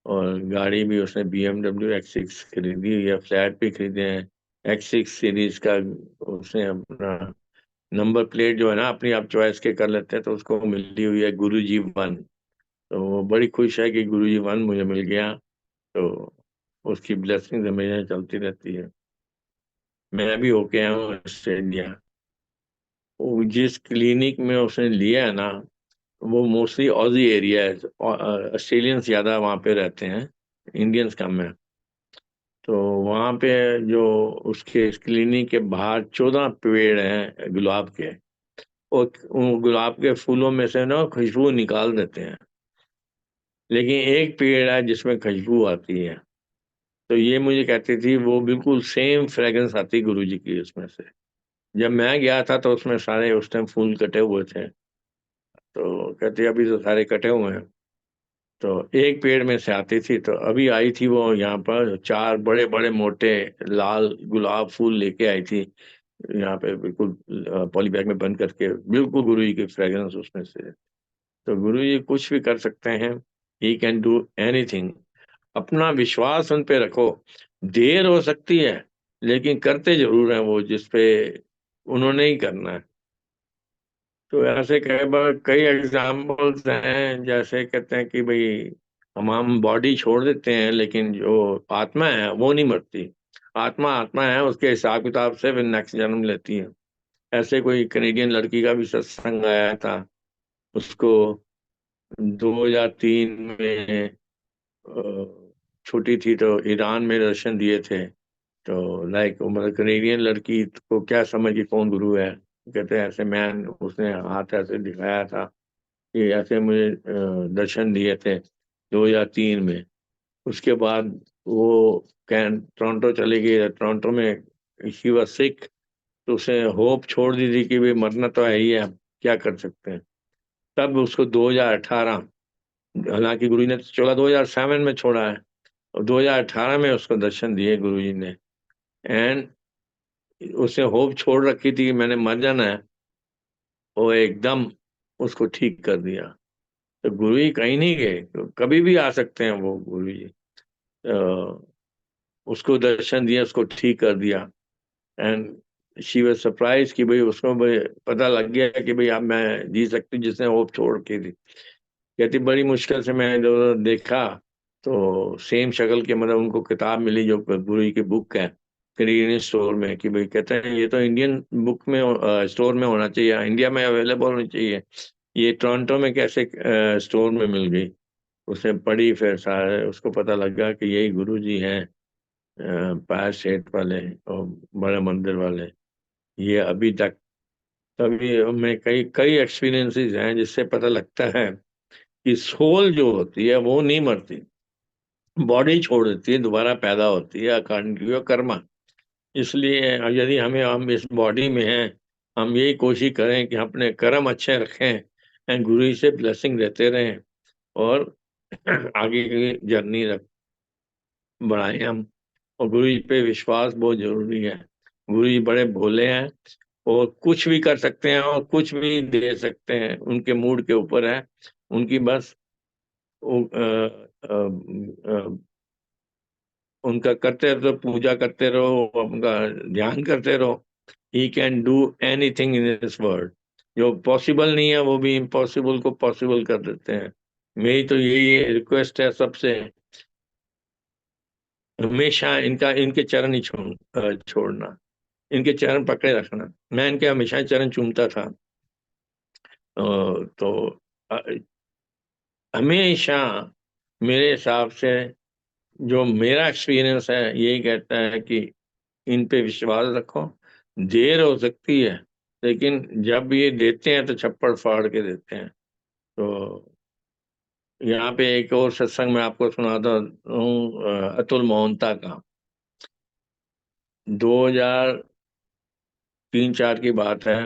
और गाड़ी भी उसने BMW X6 खरीदी हुई है, फ्लैट भी खरीदे हैं। X6 सीरीज का उसने अपना नंबर प्लेट जो है ना अपनी आप चॉइस के कर लेते हैं, तो उसको मिली हुई है गुरुजी 1। तो वो बड़ी खुश है कि गुरुजी 1 मुझे मिल गया। तो उसकी ब्लेसिंग हमेशा चलती रहती है। मैं भी होके आया हूँ ऑस्ट्रेलिया। वो जिस क्लिनिक में उसने लिया है ना, वो मोस्टली ऑजी एरिया है, ऑस्ट्रेलियंस ज्यादा वहाँ पे रहते हैं, इंडियंस कम है। तो वहाँ पे जो उसके क्लिनिक के बाहर 14 पेड़ हैं गुलाब के, और उन गुलाब के फूलों में से ना खुशबू निकाल देते हैं, लेकिन एक पेड़ है जिसमें खुशबू आती है। तो ये मुझे कहती थी वो बिल्कुल सेम फ्रेग्रेंस आती गुरु जी की उसमें से। जब मैं गया था तो उसमें सारे उस टाइम फूल कटे हुए थे, तो कहती अभी तो सारे कटे हुए हैं। तो एक पेड़ में से आती थी, तो अभी आई थी वो यहाँ पर 4 बड़े बड़े मोटे लाल गुलाब फूल लेके आई थी यहाँ पे, बिल्कुल पॉली बैग में बंद करके, बिल्कुल गुरु जी की फ्रेग्रेंस उसमें से। तो गुरु जी कुछ भी कर सकते हैं, ही कैन डू एनीथिंग। अपना विश्वास उन पे रखो। देर हो सकती है लेकिन करते जरूर हैं वो जिस पे उन्होंने ही करना है। तो ऐसे कई बार कई एग्जाम्पल्स हैं, जैसे कहते हैं कि भाई हम बॉडी छोड़ देते हैं लेकिन जो आत्मा है वो नहीं मरती। आत्मा आत्मा है, उसके हिसाब किताब से फिर नेक्स्ट जन्म लेती है। ऐसे कोई कनेडियन लड़की का भी सत्संग आया था, उसको 2003 में छोटी थी तो ईरान में दर्शन दिए थे। तो लाइक मतलब कनेडियन लड़की को क्या समझ कि कौन गुरु है, कहते हैं ऐसे मैन, उसने हाथ ऐसे दिखाया था कि ऐसे मुझे दर्शन दिए थे 2003 में। उसके बाद वो कैन टोरंटो चली गई, टोरंटो में शी वाज सिक। तो उसने होप छोड़ दी थी कि भाई मरना तो है ही है, अब क्या कर सकते हैं। तब उसको 2018, हालांकि गुरु जी ने तो 2007 में छोड़ा है, और 2018 में उसको दर्शन दिए गुरु जी ने। एंड उसने होप छोड़ रखी थी कि मैंने मर जाना है, वो एकदम उसको ठीक कर दिया। तो गुरु जी कहीं नहीं गए, तो कभी भी आ सकते हैं वो गुरु जी। उसको दर्शन दिया, उसको ठीक कर दिया। एंड शी वाज सरप्राइज कि भाई उसको भाई पता लग गया कि भाई अब मैं जी सकती हूँ, जिसने होप छोड़ के थी। कहती बड़ी मुश्किल से मैंने जो देखा, तो सेम शक्ल के मतलब उनको किताब मिली जो गुरु जी की बुक है कनेडियन स्टोर में, कि भाई कहते हैं ये तो इंडियन बुक में स्टोर में होना चाहिए, इंडिया में अवेलेबल होनी चाहिए, ये टोरंटो में कैसे स्टोर में मिल गई। उसने पढ़ी, फिर सारे उसको पता लगा कि यही गुरु जी हैं, पायर सेठ वाले और बड़े मंदिर वाले। ये अभी तक, तभी में कई कई एक्सपीरियंसेस हैं जिससे पता लगता है कि सोल जो होती है वो नहीं मरती, बॉडी छोड़ देती है, दोबारा पैदा होती है अकॉर्डिंग टू योर कर्मा। इसलिए यदि हम इस बॉडी में हैं, हम यही कोशिश करें कि अपने कर्म अच्छे रखें एंड गुरु जी से ब्लेसिंग लेते रहें, और आगे की जर्नी बढ़ाएं हम। और गुरु जी पे विश्वास बहुत जरूरी है। गुरु जी बड़े भोले हैं, और कुछ भी कर सकते हैं और कुछ भी दे सकते हैं, उनके मूड के ऊपर है। उनकी बस उनका करते रहो, पूजा करते रहो, उनका ध्यान करते रहो। ही can do anything in this world. जो पॉसिबल नहीं है वो भी इम्पॉसिबल को पॉसिबल कर देते हैं। मेरी तो यही रिक्वेस्ट है सबसे, हमेशा इनके चरण ही छोड़ना, इनके चरण पकड़े रखना। मैं इनके हमेशा चरण चूमता था। तो अ, हमेशा मेरे हिसाब से जो मेरा एक्सपीरियंस है यही कहता है कि इन पे विश्वास रखो। देर हो सकती है लेकिन जब ये देते हैं तो छप्पड़ फाड़ के देते हैं। तो यहाँ पे एक और सत्संग मैं आपको सुनाता हूँ, अतुल मोहंता का। 2003-4 की बात है।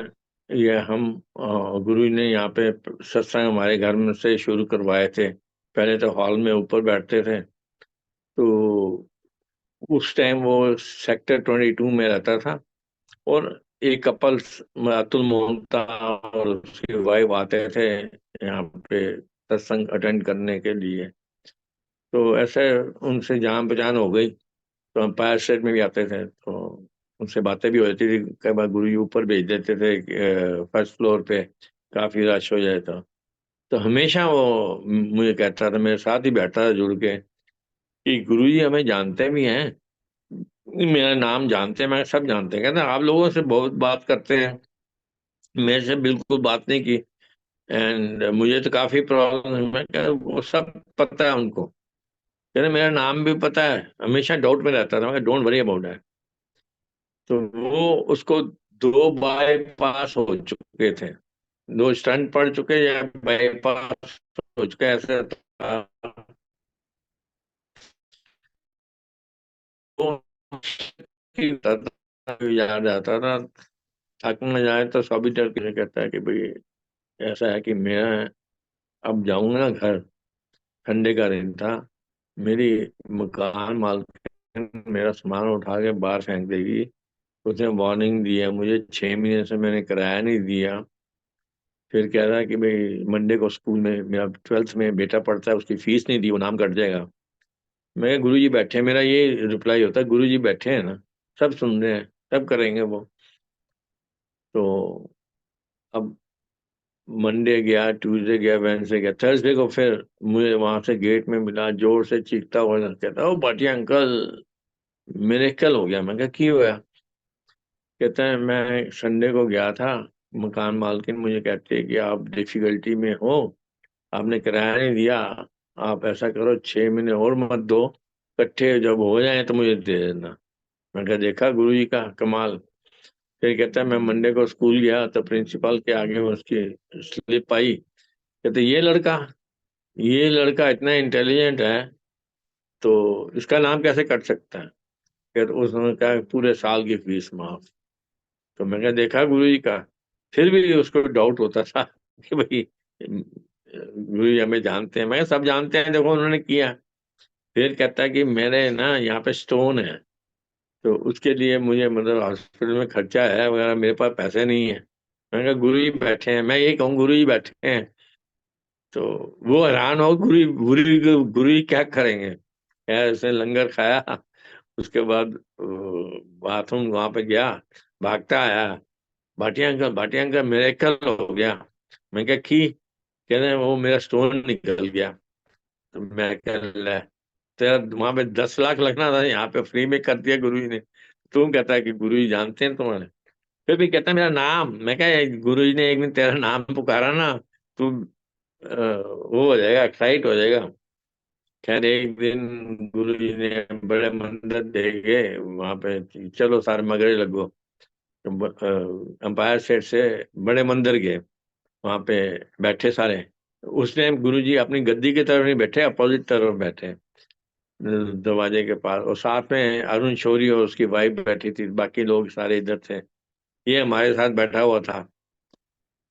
ये हम गुरु जी ने यहाँ पे सत्संग हमारे घर में से शुरू करवाए थे। पहले तो हॉल में ऊपर बैठते थे। तो उस टाइम वो सेक्टर 22 में रहता था, और एक कपल अतुल मोहंता और उसकी वाइफ आते थे यहाँ पे सत्संग अटेंड करने के लिए। तो ऐसे उनसे जान पहचान हो गई, तो हम पायर स्टेट में भी आते थे, तो उनसे बातें भी हो जाती थी। कई बार गुरु जी ऊपर भेज देते थे फर्स्ट फ्लोर पे, काफी रश हो जाए तो हमेशा वो मुझे कहता था, मेरे साथ ही बैठता था जुड़ के कि गुरुजी हमें जानते भी हैं, मेरा नाम जानते हैं, मैं सब जानते हैं। कहते हैं आप लोगों से बहुत बात करते हैं, मेरे से बिल्कुल बात नहीं की, एंड मुझे तो काफी प्रॉब्लम है। मैं कह वो सब पता है उनको, कहते मेरा नाम भी पता है, हमेशा डाउट में रहता था। मैं डोंट वरी अबाउट दैट। तो वो उसको 2 बाईपास हो चुके थे, 2 स्टंट पड़ चुके या बाईपास हो चुके, ऐसा था। वो याद आता था, थक न जाए तो सभी डर के कहता है कि भाई ऐसा है कि मैं अब जाऊंगा ना घर। ठंडे का दिन था, मेरी मकान मालकिन मेरा सामान उठा के बाहर फेंक देगी। उसने वार्निंग दिया मुझे, 6 महीने से मैंने किराया नहीं दिया। फिर कह रहा है कि भाई मंडे को स्कूल में, मेरा 12th में बेटा पढ़ता है, उसकी फीस नहीं दी, वो नाम कट जाएगा। मैं गुरु जी बैठे हैं, मेरा ये रिप्लाई होता है, गुरु जी बैठे हैं ना, सब सुन रहे हैं, सब करेंगे वो। तो अब मंडे गया, ट्यूसडे गया, वेडनेसडे गया, थर्सडे को फिर मुझे वहां से गेट में मिला, जोर से चीखता हुआ कहता, ओ भाटिया अंकल, मिरेकल हो गया। मैं क्या की हुआ? कहता है मैं संडे को गया था, मकान मालकिन मुझे कहते हैं कि आप डिफिकल्टी में हो, आपने किराया नहीं दिया, आप ऐसा करो 6 महीने और मत दो, इकट्ठे जब हो जाए तो मुझे दे देना। मैं कहा देखा गुरुजी का कमाल। फिर कहता है मैं मंडे को स्कूल गया तो प्रिंसिपल के आगे उसकी स्लिप आई। कहते ये लड़का इतना इंटेलिजेंट है, तो इसका नाम कैसे कट सकता है? कहते उसने कहा पूरे साल की फीस माफ। तो मैंने देखा गुरु जी का, फिर भी उसको डाउट होता था कि भाई गुरु जी हमें जानते हैं। मैं कहा, सब जानते हैं, देखो उन्होंने किया। फिर कहता है कि मेरे ना यहाँ पे स्टोन है, तो उसके लिए मुझे मतलब हॉस्पिटल में खर्चा है वगैरह, मेरे पास पैसे नहीं है। मैंने कहा गुरु जी बैठे हैं, मैं ये कहूँ गुरु जी बैठे हैं। तो वो हैरान हो, गुरु जी क्या करेंगे। यार उसने लंगर खाया, उसके बाद बाथरूम वहां पे गया, भागता आया, भाटिया अंकल मिरेकल हो गया। मैं क्या की? कह रहे हैं वो मेरा स्टोन निकल गया। तो मैं कह ले, तेरा वहां पे 10 लाख लगना था, यहाँ पे फ्री में कर दिया गुरु जी ने। तुम कहता है कि गुरु जी जानते हैं तुम्हारे। फिर भी कहता है मेरा नाम। मैं क्या, गुरु जी ने एक दिन तेरा नाम पुकारा ना, तू वो हो जाएगा, एक्साइट हो जाएगा। खैर एक दिन गुरु जी ने बड़े मंदिर देखे वहां पे, चलो सारे मगरे लगो। अंपायर स्टेट से बड़े मंदिर गए, वहां पे बैठे सारे। उस टाइम गुरु जी अपनी गद्दी की तरफ नहीं बैठे, अपोजिट तरफ बैठे, दरवाजे के पास, और साथ में अरुण शौरी और उसकी वाइफ बैठी थी, बाकी लोग सारे इधर थे। ये हमारे साथ बैठा हुआ था।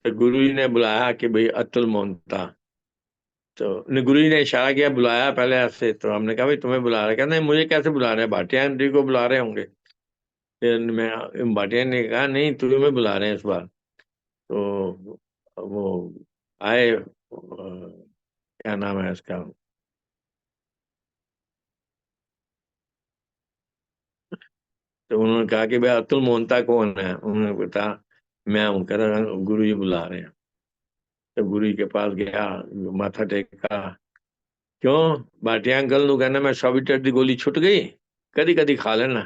तो गुरु जी ने बुलाया कि भाई अतुल मोहंता। तो गुरु जी ने इशारा किया, बुलाया पहले ऐसे। तो हमने कहा भाई तुम्हें बुला रहे? कहते नहीं, मुझे कैसे बुला रहे हैं, भाटिया जी को बुला रहे होंगे। फिर मैं, भाटिया ने कहा नहीं, तुम्हें बुला रहे हैं इस बार। तो वो आए, क्या नाम है इसका, तो उन्होंने कहा कि भाई अतुल मोहंता कौन है? उन्होंने बताया मैं हूँ। कह रहा गुरु जी बुला रहे हैं। तो गुरु जी के पास गया, माथा टेका। क्यों भाटिया अंकल नु कहना, मैं 100 मीटर की गोली छुट गई, कदी कदी खा लेना,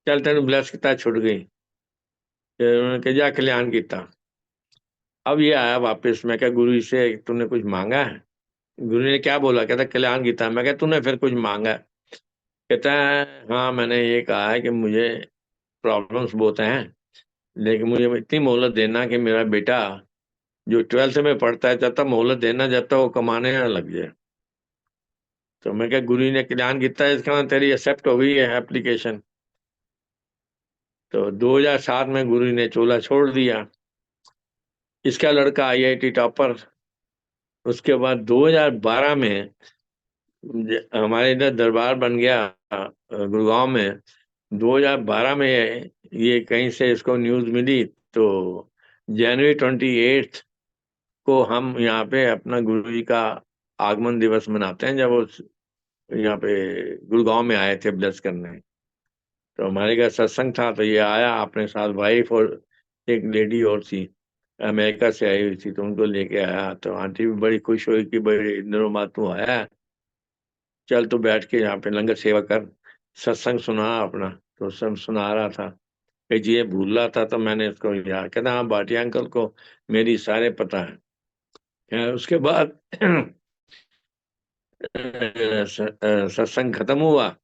चल तेन ब्लैस किता छुट गई। फिर उन्होंने कहा जा कल्याण किता। अब ये आया वापस। मैं क्या गुरु जी से तूने कुछ मांगा है? गुरु ने क्या बोला? कहता कल्याण गीता। मैं क्या तूने फिर कुछ मांगा है? कहता है हाँ, मैंने ये कहा है कि मुझे प्रॉब्लम्स बहुत हैं, लेकिन मुझे इतनी मोहलत देना कि मेरा बेटा जो 12th में पढ़ता है, जब तक मोहलत देना, जब तक वो कमाने ना लग जाए। तो मैं क्या गुरु ने कल्याण गीता, इसका मतलब तेरी एक्सेप्ट हो गई है एप्लीकेशन। तो 2007 में गुरु ने चोला छोड़ दिया। इसका लड़का IIT टॉपर। उसके बाद 2012 में हमारे इधर दरबार बन गया गुड़गांव में। 2012 में ये कहीं से इसको न्यूज मिली, तो January 28 को हम यहाँ पे अपना गुरु जी का आगमन दिवस मनाते हैं, जब वो यहाँ पे गुड़गांव में आए थे ब्लेस करने। तो हमारे घर सत्संग था, तो ये आया अपने साथ, वाइफ और एक लेडी और थी, अमेरिका से आई हुई थी, तो उनको लेके आया। तो आंटी भी बड़ी खुश हुई कि भाई इंद्रो मातू आया है। चल तू बैठ के यहाँ पे लंगर सेवा कर, सत्संग सुना अपना। तो सब सुना रहा था कि जी ये भूल रहा था, तो मैंने इसको याद, कहता हाँ भाटिया अंकल को मेरी सारे पता है। उसके बाद सत्संग खत्म हुआ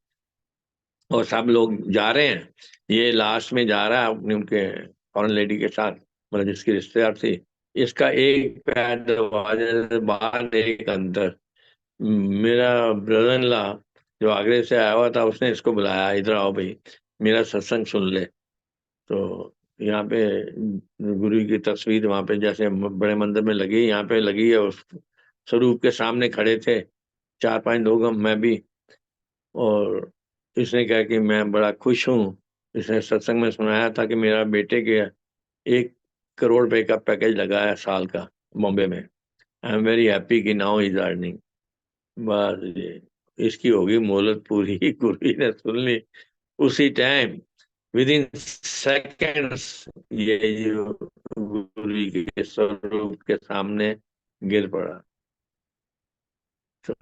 और सब लोग जा रहे हैं, ये लास्ट में जा रहा है अपने उनके फॉरेन लेडी के साथ, मतलब जिसकी रिश्तेदार थी। इसका एक पैर दरवाजे से बाहर, एक अंदर। मेरा ब्रदर इन लॉ जो आगरे से आया हुआ था, उसने इसको बुलाया, इधर आओ भाई, मेरा सत्संग सुन ले। तो यहाँ पे गुरु की तस्वीर वहां पे जैसे बड़े मंदिर में लगी, यहाँ पे लगी है। उस स्वरूप के सामने खड़े थे 4-5 लोग, हम, मैं भी। और इसने कहा कि मैं बड़ा खुश हूँ, इसने सत्संग में सुनाया था कि मेरा बेटे के 1 करोड़ रुपए का पैकेज लगा है साल का बॉम्बे में। आई एम वेरी हैप्पी कि नाउ इज अर्निंग। बस ये इसकी होगी मोहलत पूरी। गुरु जी ने सुन ली उसी टाइम, विद इन सेकेंड्स, ये जो गुरु जी के स्वरूप के सामने गिर पड़ा। तो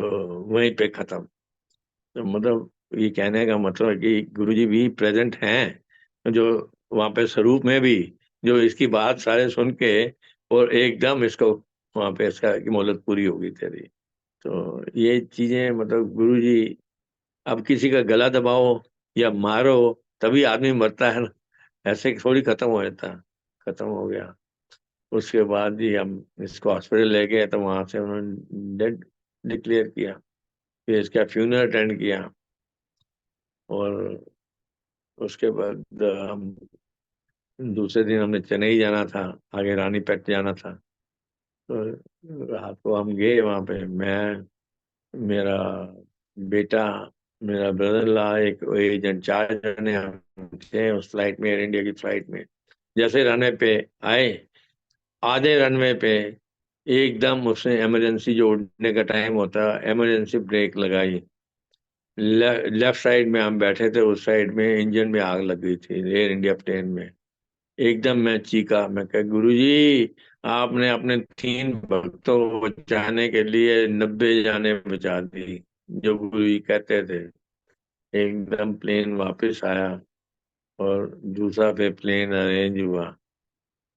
वहीं पे खत्म। तो मतलब ये कहने का मतलब है कि गुरु जी भी प्रेजेंट हैं, जो वहां पे स्वरूप में भी, जो इसकी बात सारे सुन के, और एकदम इसको वहां पे इसका की मोहलत पूरी होगी तेरी। तो ये चीजें मतलब गुरु जी, अब किसी का गला दबाओ या मारो तभी आदमी मरता है ना, ऐसे थोड़ी खत्म हो जाता। खत्म हो गया। उसके बाद ही हम इसको हॉस्पिटल ले गए, तो वहां से उन्होंने डेड डिक्लेयर किया। फिर इसका फ्यूनरल अटेंड किया, और उसके बाद हम दूसरे दिन हमने चेन्नई जाना था, आगे रानीपेट जाना था। तो रात को हम गए वहां पे, मैं, मेरा बेटा, मेरा ब्रदर ला, एक एजेंट, 4 जने हम थे उस फ्लाइट में, एयर इंडिया की फ्लाइट में। जैसे रनवे पे आए, आधे रनवे पे एकदम उसने इमरजेंसी, जो उड़ने का टाइम होता है, इमरजेंसी ब्रेक लगाई। लेफ्ट साइड में हम बैठे थे, उस साइड में इंजन में आग लग गई थी एयर इंडिया प्लेन में। एकदम मैं चीखा, मैं कहा गुरुजी, आपने अपने 3 भक्तों को बचाने के लिए 90 जाने बचा दी, जो गुरुजी कहते थे। एकदम प्लेन वापस आया, और दूसरा पे प्लेन अरेंज हुआ।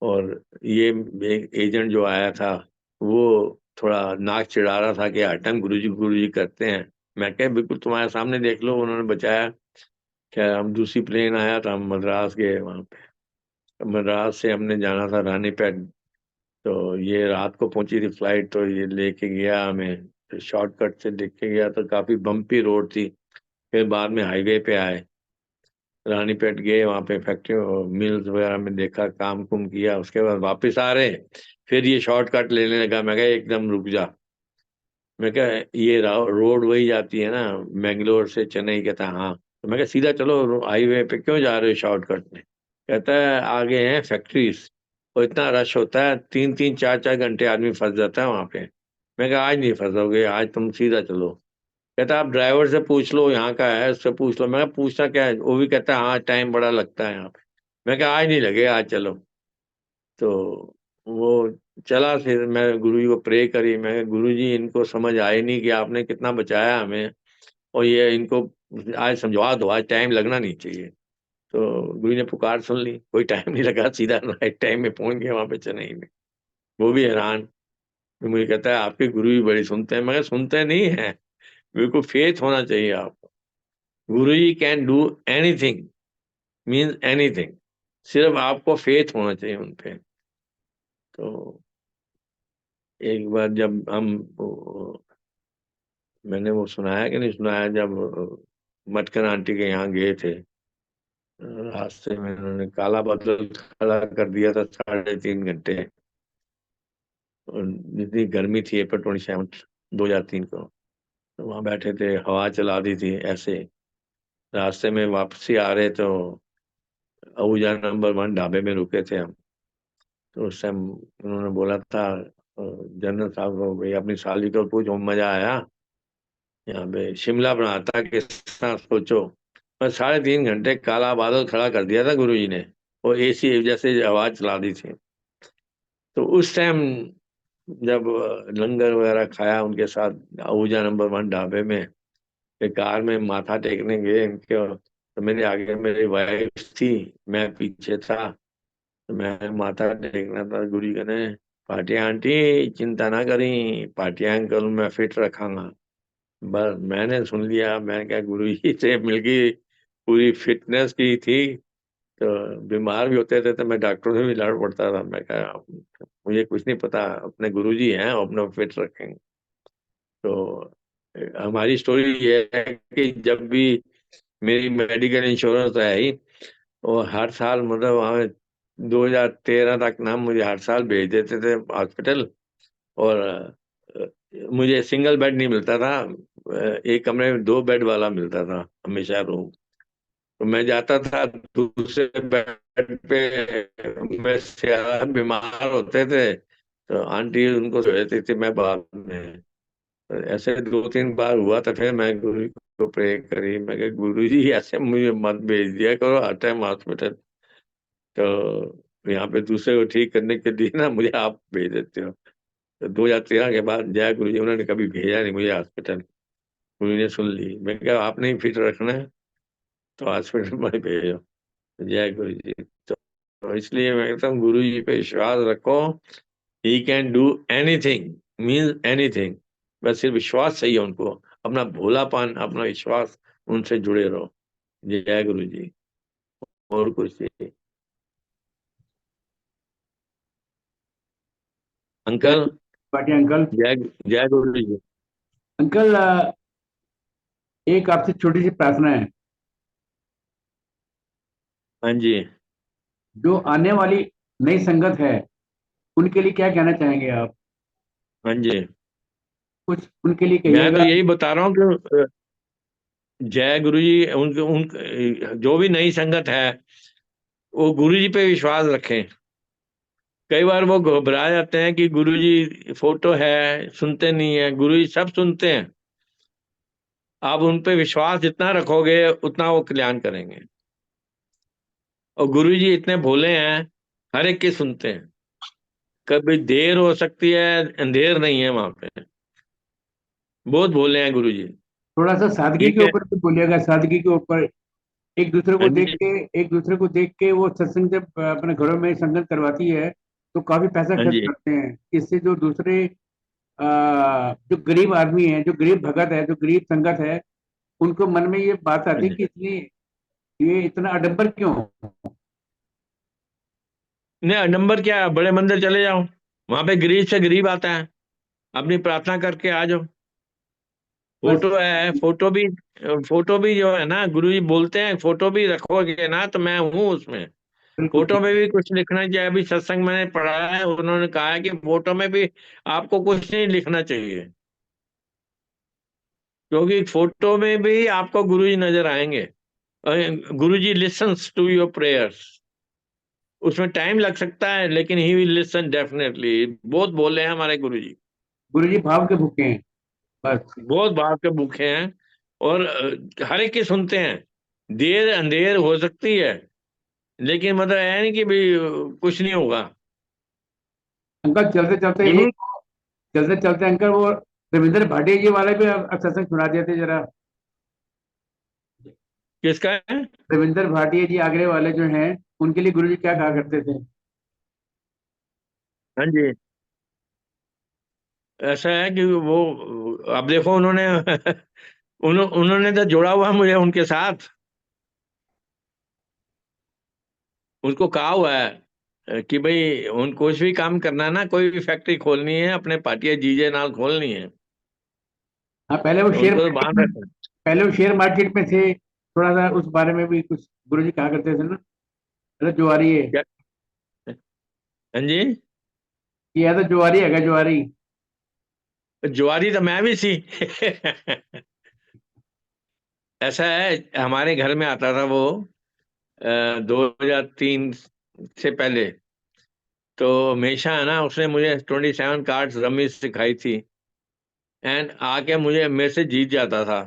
और ये एक एजेंट जो आया था, वो थोड़ा नाक चिढ़ा रहा था कि हटम गुरुजी करते हैं। मैं कहा बिल्कुल तुम्हारे सामने देख लो, उन्होंने बचाया। क्या, हम दूसरी प्लेन आया था, हम मद्रास गए, वहां पे मद्रास से हमने जाना था रानीपेट। तो ये रात को पहुंची थी फ्लाइट, तो ये लेके गया हमें, शॉर्टकट से लेके गया, तो काफी बम्पी रोड थी। फिर बाद में हाईवे पे आए, रानीपेट गए, वहां पे फैक्ट्री मिल्स वगैरह में देखा, काम कुम किया। उसके बाद वापस आ रहे, फिर ये शॉर्टकट लेने लगा। मैं कहा एकदम रुक जा, मैं कहा ये रोड वही जाती है ना मैंगलोर से चेन्नई। कहता हाँ। तो मैं कहा सीधा चलो, हाईवे पे क्यों जा रहे हो शॉर्टकट में? कहता है आगे हैं फैक्ट्रीज, और इतना रश होता है, 3-3 4-4 घंटे आदमी फंस जाता है वहां पे। मैं कहा आज नहीं फंसोगे, आज तुम सीधा चलो। कहता आप ड्राइवर से पूछ लो, यहाँ का है, उससे पूछ लो। मैं कहा पूछना क्या है? वो भी कहता है हाँ टाइम बड़ा लगता है यहाँ पे। मैं कहा आज नहीं लगे, आज चलो। तो वो चला। फिर मैं गुरु जी को प्रे करी, मैं गुरु जी इनको समझ आए नहीं कि आपने कितना बचाया हमें, और ये इनको आज समझवा दो, आज टाइम लगना नहीं चाहिए। तो गुरु जी ने पुकार सुन ली, कोई टाइम नहीं लगा, सीधा राइट टाइम में पहुंच गए वहां पे चेन्नई में। वो भी हैरान। तो मुझे कहता है आपके गुरु भी बड़ी सुनते हैं। मैं कहा सुनते नहीं है, बिल्कुल फेथ होना चाहिए आपको। Guru ji can do anything, means anything, सिर्फ आपको फेथ होना चाहिए उन पे। तो एक बार जब हम मैंने वो सुनाया कि नहीं सुनाया, जब मटकन आंटी के यहाँ गए थे, रास्ते में उन्होंने काला बादल खड़ा कर दिया था 3.5 घंटे। और जितनी गर्मी थी April 27, 2003 को, तो वहां बैठे थे, हवा चला दी थी ऐसे। रास्ते में वापसी आ रहे तो आहूजा नंबर 1 ढाबे में रुके थे हम। तो उस टाइम उन्होंने बोला था जनरल साहब को, भाई अपनी साली को पूछो मजा आया यहाँ पे, शिमला बनाता कितना सोचो। पर 3.5 घंटे काला बादल खड़ा कर दिया था गुरुजी ने, और एसी जैसे आवाज चला दी थी। तो उस टाइम जब लंगर वगैरह खाया उनके साथ आहूजा नंबर 1 ढाबे में, कि कार में माथा टेकने गए इनके, तो मेरे आगे मेरी वाइफ थी, मैं पीछे था। तो मैं माथा टेकना था, गुरु जी कहने पाटिया आंटी चिंता ना करी, पाटिया अंकल मैं फिट रखांगा। बस मैंने सुन लिया, मैंने कहा गुरु जी से मिलके पूरी फिटनेस की थी। तो बीमार भी होते थे तो मैं डॉक्टर से भी लड़ पड़ता था। मैं कहा मुझे कुछ नहीं पता, अपने गुरु जी हैं, वो अपना फिट रखेंगे। तो हमारी स्टोरी ये है कि जब भी मेरी मेडिकल इंश्योरेंस तो है ही, और हर साल मतलब वहाँ 2013 तक ना मुझे हर साल भेज देते थे हॉस्पिटल। और मुझे सिंगल बेड नहीं मिलता था, एक कमरे में 2 बेड वाला मिलता था हमेशा रूम। तो मैं जाता था दूसरे बेड पे, मैं ज्यादा बीमार होते थे तो आंटी उनको सो देती थी, मैं बाद में। तो ऐसे 2-3 बार हुआ तो फिर मैं गुरु जी को प्रे करी, मैं कहा गुरु जी ऐसे मुझे मत भेज दिया करो हर टाइम हॉस्पिटल। तो यहाँ पे दूसरे को ठीक करने के लिए ना मुझे आप भेज देते हो। तो 2013 के बाद जय गुरु जी, उन्होंने कभी भेजा नहीं मुझे हॉस्पिटल। गुरु जी ने सुन ली, मैं कहा आपने ही फिट रखना है तो हॉस्पिटल में भेजो। जय गुरु जी। तो इसलिए मैं कहता हूँ गुरु जी पे विश्वास रखो। ही can do anything, means anything. बस सिर्फ विश्वास चाहिए उनको, अपना भोलापन, अपना विश्वास, उनसे जुड़े रहो। जय गुरु जी। और कुछ नहीं। जय अंकल, पाटिया अंकल। जय जय गुरु जी। अंकल एक आपसे छोटी सी प्रार्थना है। हाँ जी। जो आने वाली नई संगत है उनके लिए क्या कहना चाहेंगे आप? हाँ जी, कुछ उनके लिए मैं तो कहिएगा। यही बता रहा हूँ कि जय गुरु जी, उनके उन जो भी नई संगत है वो गुरु जी पे विश्वास रखें। कई बार वो घबरा जाते हैं कि गुरु जी फोटो है, सुनते नहीं है। गुरु जी सब सुनते हैं। आप उन पे विश्वास जितना रखोगे उतना वो कल्याण करेंगे। और गुरु जी इतने भोले हैं, हर एक की सुनते हैं। कभी देर हो सकती है, अंधेर नहीं है वहां पे। बहुत भोले हैं गुरु जी। थोड़ा सा सादगी ठीक के है। ऊपर भी बोलिएगा, सादगी के ऊपर। एक दूसरे को हाँ देख जी। के एक दूसरे को देख के वो सत्संग जब अपने घरों में संगत करवाती है तो काफी पैसा हाँ खर्च जी। करते हैं। इससे जो दूसरे जो गरीब आदमी है, जो गरीब भगत है, जो गरीब संगत है, उनको मन में ये बात हाँ आती है जी। कि इतनी ये इतना आडंबर क्यों? नहीं, नंबर क्या है, बड़े मंदिर चले जाओ, वहां पे गरीब से गरीब आता है, अपनी प्रार्थना करके आ जाओ। बस फोटो है, फोटो भी जो है ना, गुरु जी बोलते हैं फोटो भी रखोगे ना तो मैं हूँ उसमें। बिल्कुल फोटो ठीक। में भी कुछ लिखना चाहिए। अभी सत्संग मैंने पढ़ा है, उन्होंने कहा है कि फोटो में भी आपको कुछ नहीं लिखना चाहिए, क्योंकि फोटो में भी आपको गुरु जी नजर आएंगे। गुरु जी लिसन्स टू योर प्रेयर्स। उसमें टाइम लग सकता है लेकिन ही विल लिसन डेफिनेटली। बहुत बोले हैं हमारे गुरु जी। गुरु जी भाव के भूखे हैं। बस बहुत भाव के भूखे हैं। और हर एक की सुनते हैं। देर अंधेर हो सकती है लेकिन मतलब है नहीं कि भाई कुछ नहीं होगा। अंकल, चलते चलते जरूर। एक चलते चलते अंकल वो रविंद्र भाटिया जी वाले भी आप सत्संग सुना देते जरा। किसका है? रविंद्र भाटिया जी आगरे वाले जो हैं, उनके लिए गुरु जी क्या कहा करते थे? हाँ जी। ऐसा है कि वो, अब देखो उन्होंने उन्होंने तो जोड़ा हुआ मुझे उनके साथ। उनको कहा हुआ है कि भाई उन कुछ भी काम करना है ना, कोई भी फैक्ट्री खोलनी है अपने पाटिया जीजे नाल खोलनी है। हाँ, तो उनको तो बांध रखा है। पहले वो शेयर मार्केट में थे। थोड़ा सा उस बारे में भी कुछ गुरु जी कहा करते थे ना। अरे जुआरी है, क्या? हाँ जी। ये है तो जुआरी है, जुआरी। जुआरी तो मैं भी थी। ऐसा है, हमारे घर में आता था वो 2003 से पहले। तो हमेशा है ना, उसने मुझे 27 कार्ड्स रमी सिखाई थी। एंड आके मुझे मेरे से जीत जाता था।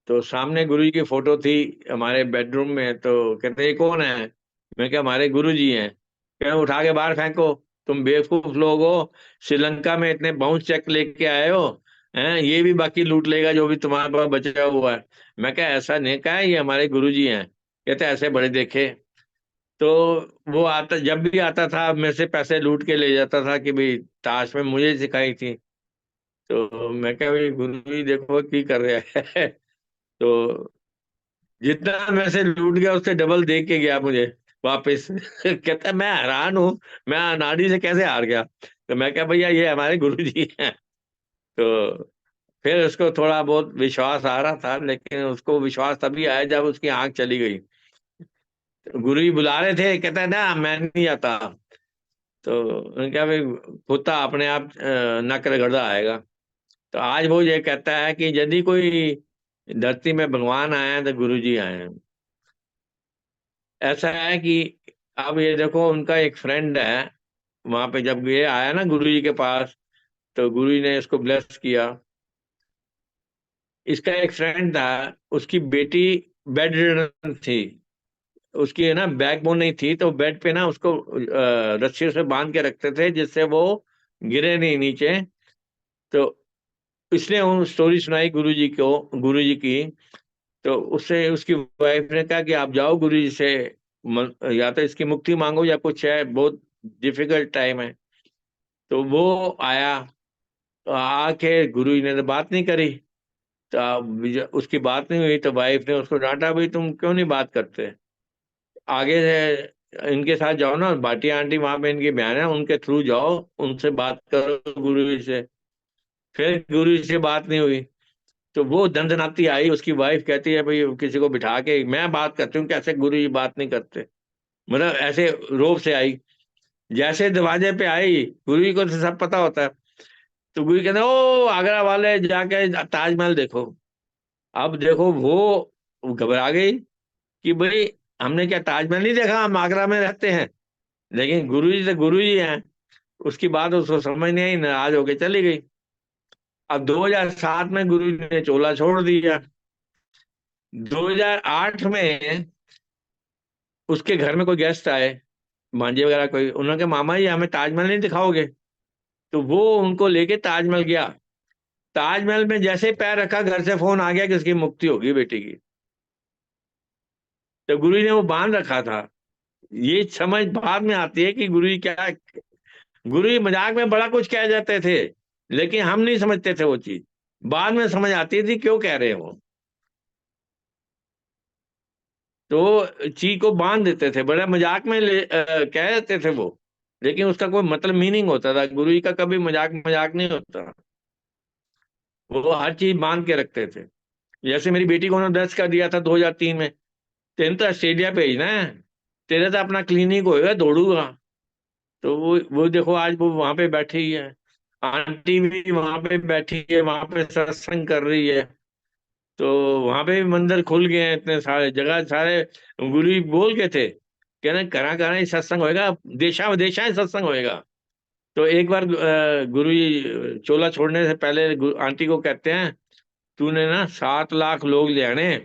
तो सामने गुरु जी की फोटो थी हमारे बेडरूम में, तो कहते ये कौन है? मैं क्या, हमारे गुरु जी हैं। कह उठा के बाहर फेंको, तुम बेवकूफ लोग हो। श्रीलंका में इतने बाउंस चेक लेके आए हो, हैं, ये भी बाकी लूट लेगा जो भी तुम्हारे पास बचा हुआ है। मैं क्या, ऐसा नहीं कहा, ये हमारे गुरुजी हैं। कहते ऐसे बड़े देखे। तो वो आता, जब भी आता था मेरे से पैसे लूट के ले जाता था कि भाई ताश में मुझे सिखाई थी। तो मैं क्या, भाई गुरुजी देखो की कर रहा है। तो जितना मेरे से लूट गया उससे डबल दे के गया मुझे वापस। कहता है मैं हैरान हूँ, मैं अनाड़ी से कैसे हार गया। तो मैं क्या, भैया ये हमारे गुरुजी हैं। तो फिर उसको थोड़ा बहुत विश्वास आ रहा था, लेकिन उसको विश्वास तभी आया जब उसकी आंख चली गई। तो गुरु जी बुला रहे थे, कहता है ना मैं नहीं आता। तो उन्होंने कहा भाई कुत्ता अपने आप नक रगड़ता आएगा। तो आज वो ये कहता है कि यदि कोई धरती में भगवान आए हैं तो गुरु जी आए हैं। ऐसा है कि अब ये देखो, उनका एक फ्रेंड है, वहां पे जब ये आया ना गुरु जी के पास, तो गुरु जी ने इसको ब्लेस किया। इसका एक फ्रेंड था, उसकी बेटी बेड रिडन थी, उसकी है ना बैकबोन नहीं थी, तो बेड पे ना उसको रस्सी से बांध के रखते थे जिससे वो गिरे नहीं नीचे। तो इसने उन स्टोरी सुनाई गुरुजी को, गुरुजी की। तो उससे उसकी वाइफ ने कहा कि आप जाओ गुरुजी से, या तो इसकी मुक्ति मांगो या कुछ है, बहुत डिफिकल्ट टाइम है। तो वो आया, तो आके गुरुजी ने तो बात नहीं करी। तो उसकी बात नहीं हुई, तो वाइफ ने उसको डांटा, भाई तुम क्यों नहीं बात करते, आगे से इनके साथ जाओ ना, भाटिया आंटी वहां पे इनकी बहन है, उनके थ्रू जाओ, उनसे बात करो गुरु जी से। फिर गुरु जी से बात नहीं हुई। तो वो दंदनाती आई, उसकी वाइफ कहती है भाई किसी को बिठा के मैं बात करती हूँ, कैसे गुरु जी बात नहीं करते, मतलब ऐसे रोब से आई। जैसे दरवाजे पे आई, गुरु जी को तो सब पता होता है। तो गुरु जी कहते ओ आगरा वाले जाके ताजमहल देखो। अब देखो वो घबरा गई कि भाई हमने क्या ताजमहल नहीं देखा, हम आगरा में रहते हैं। लेकिन गुरु जी तो गुरु जी हैं, उसकी बात उसको समझ नहीं आई, नाराज होके चली गई। अब 2007 में गुरु जी ने चोला छोड़ दिया। 2008 में उसके घर में कोई गेस्ट आए, भांजे वगैरह कोई, उन्होंने कहा मामा जी हमें ताजमहल नहीं दिखाओगे। तो वो उनको लेके ताजमहल गया। ताजमहल में जैसे ही पैर रखा, घर से फोन आ गया कि उसकी मुक्ति होगी बेटी की। तो गुरु जी ने वो बांध रखा था। ये समझ बाद में आती है कि गुरु जी क्या, गुरु जी मजाक में बड़ा कुछ कह जाते थे, लेकिन हम नहीं समझते थे वो चीज। बाद में समझ आती थी क्यों कह रहे हो। तो चीज को बांध देते थे, बड़ा मजाक में कह देते थे वो, लेकिन उसका कोई मतलब मीनिंग होता था। गुरु जी का कभी मजाक मजाक नहीं होता, वो हर चीज बांध के रखते थे। जैसे मेरी बेटी को उन्होंने दर्ज कर दिया था 2003 में, तेन तो ऑस्ट्रेलिया भेजना है, तेरे तो अपना क्लिनिक होएगा, दौड़ूगा। तो वो देखो आज वो वहां पे बैठी है, आंटी भी वहां पे बैठी है, वहां पे सत्संग कर रही है। तो वहां पे भी मंदिर खुल गए हैं, इतने सारे जगह सारे। गुरु जी बोल के थे, कह रहे करा करा ही सत्संग होएगा, देशा विदेशा ही सत्संग होएगा। तो एक बार गुरु जी चोला छोड़ने से पहले आंटी को कहते हैं, तूने ना 7 लाख लोग ले आने,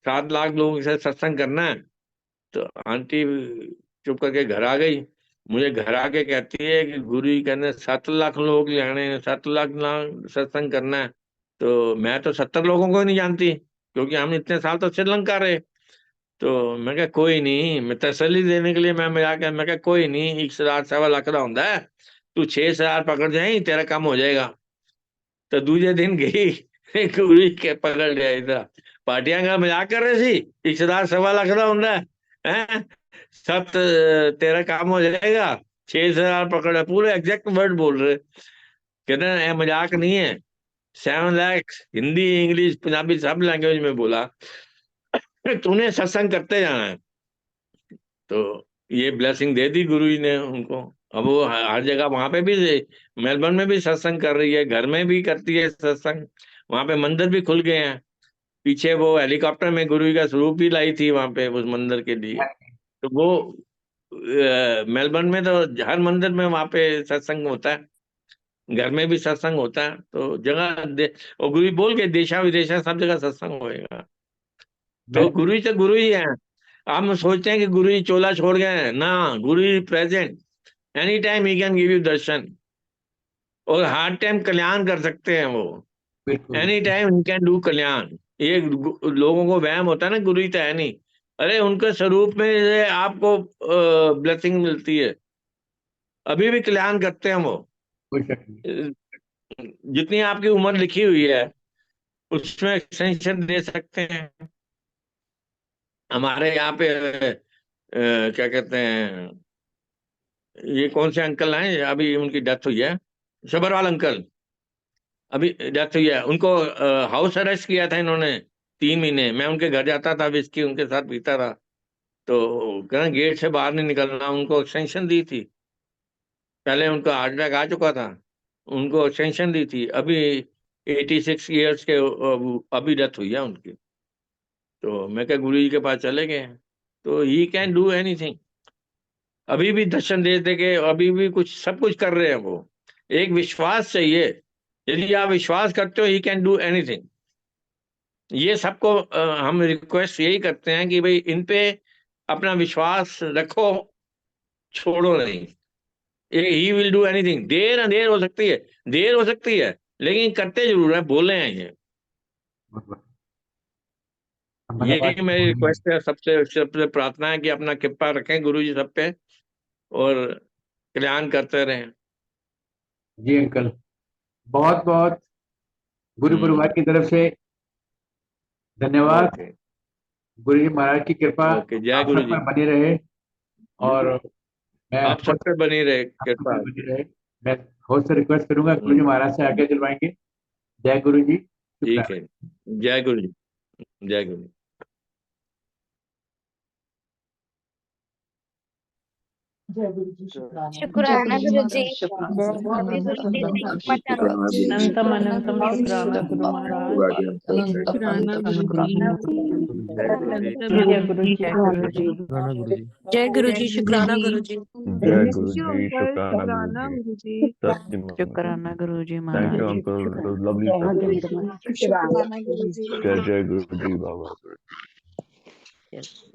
7 लाख लोगों से सत्संग करना है। तो आंटी चुप करके घर आ गई। मुझे घर आके कहती है कि गुरु जी कहने 7 लाख लोग ले आने हैं, 7 लाख सत्संग करना है। तो मैं तो 70 लोगों को ही नहीं जानती, क्योंकि हम इतने साल तो श्रीलंका रहे। तो मैं कहा कोई नहीं, मैं तसल्ली देने के लिए मैं आके मैं कहा कोई नहीं, 1,00,000 सवा लाख का होता है, तू 6 हजार पकड़ जाए तेरा काम हो जाएगा। तो दूसरे दिन गई गुरु जी के पकड़ लिया इधर, पार्टियां का मजाक कर रही थी, 1,00,000 सवा लाख का होता है, हैं? सब तेरा काम हो जाएगा, 6 हजार पकड़, पूरे एग्जैक्ट वर्ड बोल रहे। कहते हैं मजाक नहीं है, 7 लाख हिंदी इंग्लिश पंजाबी सब लैंग्वेज में बोला। तूने सत्संग करते जाना है। तो ये ब्लेसिंग दे दी गुरु जी ने उनको। अब वो हर जगह, वहां पे भी मेलबर्न में भी सत्संग कर रही है, घर में भी करती है सत्संग, वहां पे मंदिर भी खुल गए हैं। पीछे वो हेलीकॉप्टर में गुरु जी का स्वरूप भी लाई थी वहां पे उस मंदिर के लिए। तो वो मेलबर्न में तो हर मंदिर में वहां पे सत्संग होता है, घर में भी सत्संग होता है। तो जगह और गुरु जी बोल के देशा विदेशा सब जगह सत्संग होएगा। तो गुरु जी तो गुरु ही हैं। हम सोचते हैं कि गुरु जी चोला छोड़ गए हैं, ना, Guru ji present, any time he can give you darshan. और हर टाइम कल्याण कर सकते हैं वो। बिल्कुल any time he can do kalyan. ये लोगों को वहम होता है ना, गुरु ही तो है नहीं। अरे उनके स्वरूप में ये आपको ब्लेसिंग मिलती है, अभी भी कल्याण करते हैं वो। कोई शक नहीं। जितनी आपकी उम्र लिखी हुई है उसमें एक्सटेंशन दे सकते हैं। हमारे यहाँ पे क्या कहते हैं, ये कौन से अंकल हैं, अभी उनकी डेथ हुई है, सबरवाल अंकल, अभी डेथ हुई है। उनको हाउस अरेस्ट किया था इन्होंने 3 महीने। मैं उनके घर जाता था, विस्की उनके साथ पीता था, तो कहना गेट से बाहर नहीं निकलना। उनको एक्सटेंशन दी थी, पहले उनका हार्ट अटैक आ चुका था, उनको एक्सटेंशन दी थी। अभी 86 ईयर्स के अभी डेथ हुई है उनकी। तो मैं क्या गुरु जी के पास चले गए हैं, तो ही कैन डू एनीथिंग। अभी भी दर्शन दे दे के अभी भी कुछ सब कुछ कर रहे हैं वो। एक विश्वास चाहिए, यदि आप विश्वास करते हो ही कैन डू एनीथिंग। ये सबको हम रिक्वेस्ट यही करते हैं कि भाई इन पे अपना विश्वास रखो, छोड़ो नहीं। He will do anything. देर अंधेर हो सकती है, देर हो सकती है, लेकिन करते जरूर है, बोले हैं ये। बहुत बहुत धन्यवाद यही मेरी रिक्वेस्ट है, सबसे सबसे प्रार्थना है कि अपना कृपा रखें गुरु जी सब पे और कल्याण करते रहें। जी अंकल। बहुत बहुत गुरु परिवार की तरफ से धन्यवाद। ओके गुरु जी महाराज की कृपा ओके, जय आप गुरु सब जी। पर बनी रहे, और मैं आप सब पे बनी रहे आप सब कृपा। पर बनी रहे। मैं बहुत से रिक्वेस्ट करूंगा, गुरु जी महाराज से आगे दिलवाएंगे। जय गुरु जी, ठीक शुक्रिया। है, जय गुरु जी, जय गुरु जी। शुक्राना गुरु जी। सभी गुरु जी thank you much uncle। अनंतम अनंतम शुक्राना गुरु महाराज। शुक्राना गुरु जी। जय गुरु जी, जय गुरु जी। शुक्राना गुरु जी, जय शुक्राना गुरु जी। गुरु जी, जय गुरु जी, शुक्राना गुरु जी। सत्य शुक्राना गुरु जी थैंक महाराज। यू अंकल, लवली शुक्राना गुरु जी। जय गुरु जी बाबा।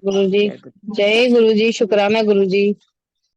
गुरु जी, जय गुरु जी, शुक्राना गुरु जी।